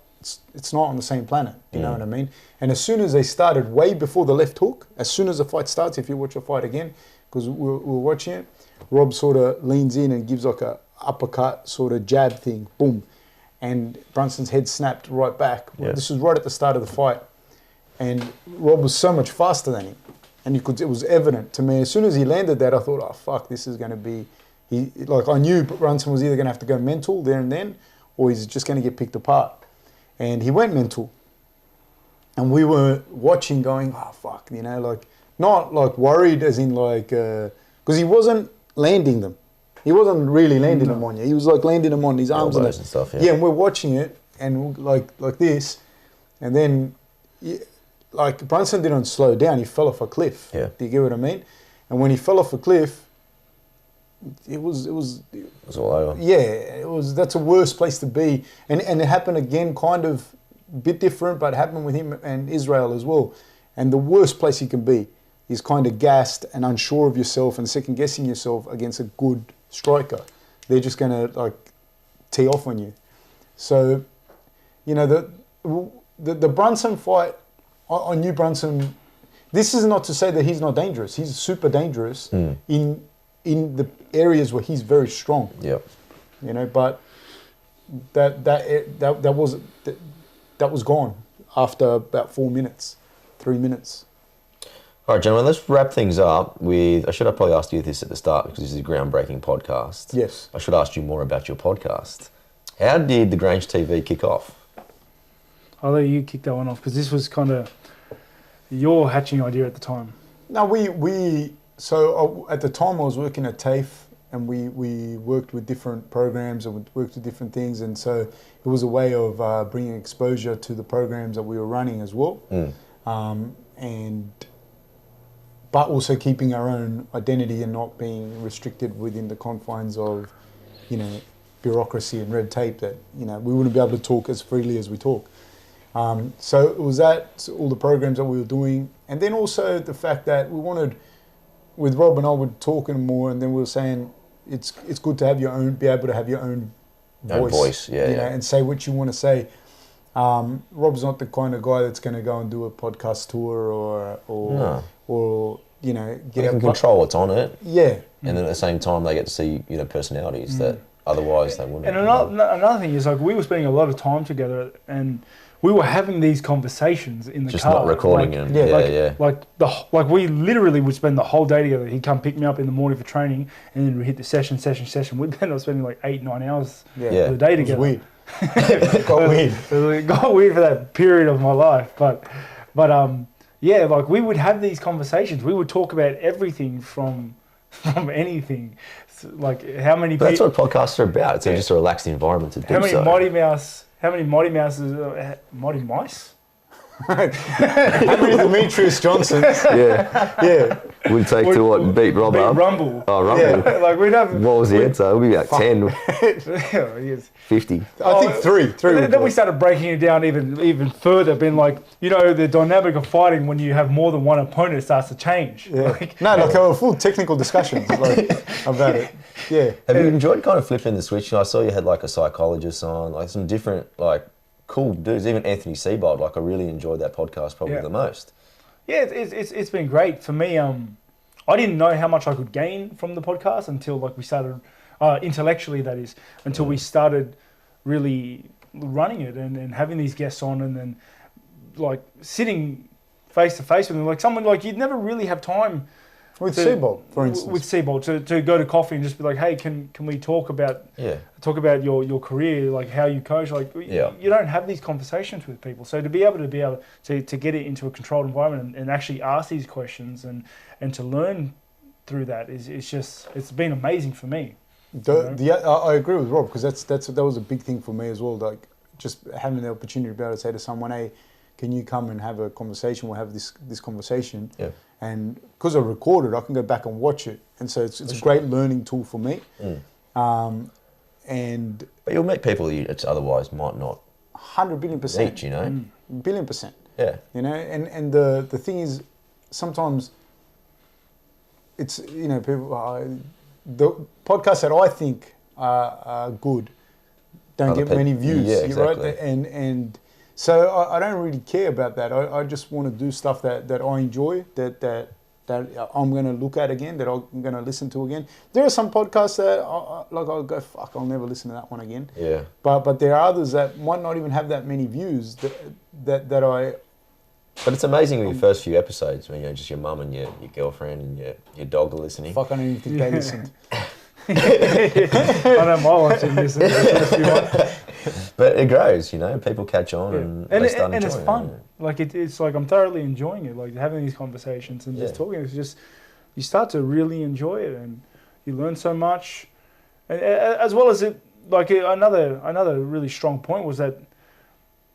It's not on the same planet. You know what I mean? And as soon as they started, way before the left hook, as soon as the fight starts, if you watch the fight again, because we're watching it, Rob sort of leans in and gives like a uppercut sort of jab thing, boom, and Brunson's head snapped right back. Yeah. This was right at the start of the fight, and Rob was so much faster than him, and it was evident to me. As soon as he landed that, I thought, oh fuck, this is going to be. I knew Brunson was either going to have to go mental there and then, or he's just going to get picked apart, and he went mental, and we were watching, going, oh fuck, you know, like. Not like worried as in like, because he wasn't landing them. He wasn't really landing them on you. He was like landing them on his arms and stuff. Yeah, and we're watching it and like this, and then like Brunson didn't slow down. He fell off a cliff. Yeah. Do you get what I mean? And when he fell off a cliff, it was all over. Yeah, it was. That's a worse place to be. And it happened again, kind of a bit different, but it happened with him and Israel as well. And the worst place he can be is kind of gassed and unsure of yourself and second guessing yourself against a good striker. They're just going to like tee off on you. So, you know, the Brunson fight, I knew Brunson. This is not to say that he's not dangerous. He's super dangerous in the areas where he's very strong. Yep. You know, but that was gone after about 4 minutes, 3 minutes. All right, gentlemen, let's wrap things up with, I should have probably asked you this at the start because this is a groundbreaking podcast. Yes. I should ask you more about your podcast. How did the Grange TV kick off? I'll let you kick that one off because this was kind of your hatching idea at the time. No, so at the time I was working at TAFE and we worked with different programs and we worked with different things, and so it was a way of bringing exposure to the programs that we were running as well. But also keeping our own identity and not being restricted within the confines of, you know, bureaucracy and red tape that, you know, we wouldn't be able to talk as freely as we talk. So it was all the programs that we were doing. And then also the fact that we wanted, with Rob and I were talking more, and then we were saying it's good to have your own, be able to have your own voice. You know, and say what you want to say. Rob's not the kind of guy that's going to go and do a podcast tour or you know, get out and control what's on it. Yeah. And then at the same time, they get to see, you know, personalities that otherwise they wouldn't. And another thing is, like, we were spending a lot of time together, and we were having these conversations in the just car. Just not recording them. Like we literally would spend the whole day together. He'd come pick me up in the morning for training, and then we'd hit the session. We'd end up spending like 8-9 hours of the day together. It was weird. It got weird. It got weird for that period of my life, but yeah, like we would have these conversations. We would talk about everything from anything. Like how many people... That's what podcasts are about. It's just a relaxed environment to do so. How many Mighty Mice? How many Demetrius Johnsons? Yeah. Would take to what? Beat Rob up? Rumble. Oh, Rumble. Yeah. Like we'd have... What was the answer? It would be like 10. 50. I think three. Then we started breaking it down even further, being like, you know, the dynamic of fighting when you have more than one opponent starts to change. Yeah. Like a full technical discussions about it. Yeah. Have you enjoyed kind of flipping the switch? I saw you had like a psychologist on, like some different like cool dudes, even Anthony Seabold. Like I really enjoyed that podcast probably the most. Yeah, it's been great for me. I didn't know how much I could gain from the podcast until like we started intellectually, that is, until we started really running it and having these guests on, and then like sitting face to face with them, like someone like you'd never really have time with Seabold, for instance. With Seabold to go to coffee and just be like, hey, can we talk about your career, like how you coach, like you don't have these conversations with people. So to be able to get it into a controlled environment and actually ask these questions and to learn through that it's been amazing for me. I agree with Rob, because that was a big thing for me as well. Like just having the opportunity to be able to say to someone, hey, can you come and have a conversation? We'll have this conversation. Yeah. And because I recorded, I can go back and watch it, and so it's a great learning tool for me. But you'll meet people you otherwise might not. 100 billion %. Each, you know. Billion %. Yeah. You know, and the thing is, sometimes it's, you know, people the podcasts that I think are good don't get many views. Yeah, exactly. Right? And so I don't really care about that. I just want to do stuff that I enjoy, that I'm going to look at again, that I'm going to listen to again. There are some podcasts that I'll go, fuck, I'll never listen to that one again. Yeah. But there are others that might not even have that many views that I... But it's amazing with your first few episodes when just your mum and your girlfriend and your dog are listening. Fuck, I don't even think they listened. I don't mind watching this. But it grows, you know. People catch on and they start enjoying it. And it's fun. Like it's like I'm thoroughly enjoying it. Like having these conversations and just talking. It's just you start to really enjoy it, and you learn so much. And as well as it, like another really strong point was that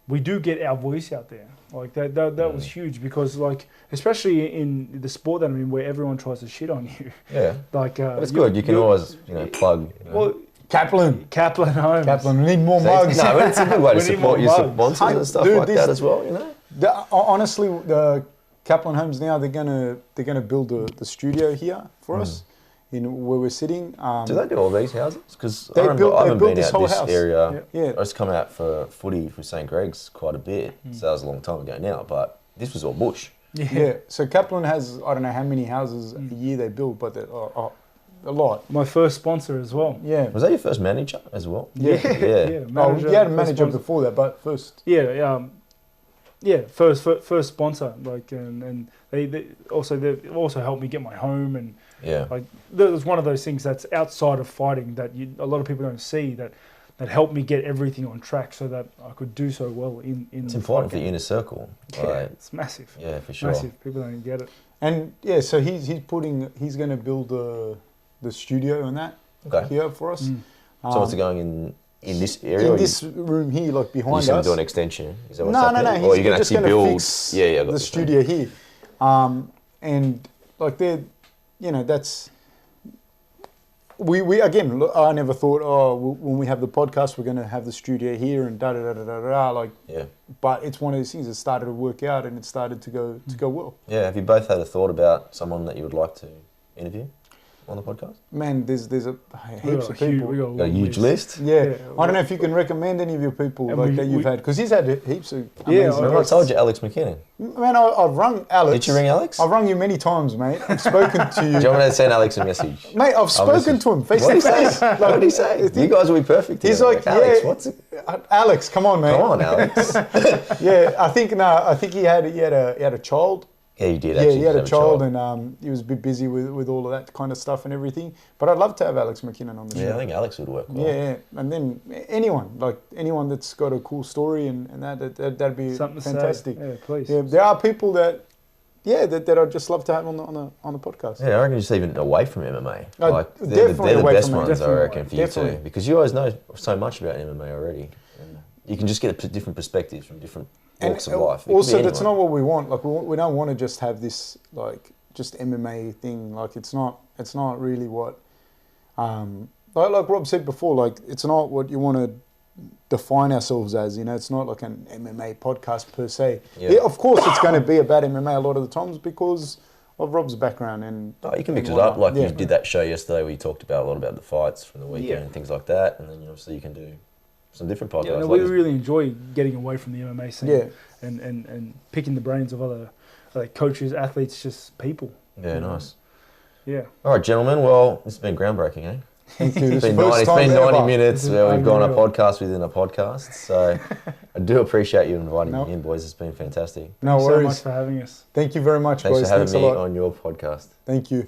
we do get our voice out there. Like that was huge, because like especially in the sport that I'm in, where everyone tries to shit on you. Yeah. Like but it's good. You can always plug. Well, Kaplan Homes. Kaplan, we need more mugs. No, it's a good way to support your sponsors and stuff like that as well, you know. Honestly, Kaplan Homes now they're gonna build the studio here for us, where we're sitting. Do they do all these houses? Because I They remember built- I they haven't built been this out whole this house. area. Yeah. I used to come out for footy for St Greg's quite a bit. So that was a long time ago now, but this was all bush. Yeah. So Kaplan has, I don't know how many houses a year they build, but they're a lot. My first sponsor as well. Yeah. Was that your first manager as well? Yeah. Yeah. Oh, you had a first manager sponsor. before that, but first. Yeah, first sponsor, like, and they also helped me get my home, and Yeah. like that was one of those things that's outside of fighting that a lot of people don't see, that helped me get everything on track so that I could do so well in It's the important for fight the inner circle. game. Yeah, Like, it's massive. yeah, for sure. Massive. People don't get it. And yeah, so he's going to build the studio and that Okay. here for us. So what's it going in this area? In or this room here, like you're behind just going us. to do an extension? Is that what's No, happening? he's Or you're going to just actually gonna build fix I got the this studio here. And like that's we again. Look, I never thought, when we have the podcast, we're going to have the studio here and da da da da da da. Like, Yeah. but it's one of those things that started to work out and it started to go well. Yeah. Have you both had a thought about someone that you would like to interview on the podcast? Man, there's a heaps of people. We got Got a huge list? Yeah. Yeah, I don't know if you can recommend any of your people And like we- that you've we- had, because he's had heaps of Yeah, amazing Remember I guests. told you Alex McKinnon. Man, I've rung Alex. Did you ring Alex? I've rung you many times, mate. I've spoken to Do you. you want me to send Alex a message? Mate, I've spoken to him face What to did he face. say? What did he say? You guys will be perfect. He's together. like, Alex, yeah. what's it? Alex, come on, mate. Come on, Alex. Yeah, I think he had a child. Yeah, you did Yeah, actually. he had a have child, and he was a bit busy with all of that kind of stuff and everything. But I'd love to have Alex McKinnon on the Yeah, I show. think Alex would work well. Yeah, and then anyone that's got a cool story and that'd be Something to fantastic. say. Yeah, please. Yeah, there are people that I'd just love to have on the podcast. Yeah, I reckon just even away from MMA. Oh, Like definitely they're the away best from it. ones, I Definitely reckon, away. for you Definitely. too. Because you guys know so much about MMA already. And you can just get different perspectives from different walks of life. It could be Also, that's anyone. not what we want. Like, we don't want to just have this like just MMA thing. Like, it's not really what. Like Rob said before, like it's not what you want to define ourselves as. You know, it's not like an MMA podcast per se. Yeah. Yeah, of course, it's going to be about MMA a lot of the times because of Rob's background and. Oh, you can mix and it up. Like whatnot. you did that show yesterday where you talked about a lot about the fights from the weekend Yeah. and things like that. And then obviously you can do some different podcasts. Yeah, no, like we this. really enjoy getting away from the MMA scene. Yeah. And picking the brains of other coaches, athletes, just people. Yeah, nice. Yeah. All right, gentlemen. Well, this has been groundbreaking, eh? Thank you. It's been First 90 time ever. minutes where we've gone a unreal. podcast within a podcast. So I do appreciate you inviting No. me in, boys. It's been fantastic. No Thanks so much worries. for having us. Thank you very much, Thanks boys. for having Thanks a me lot. on your podcast. Thank you.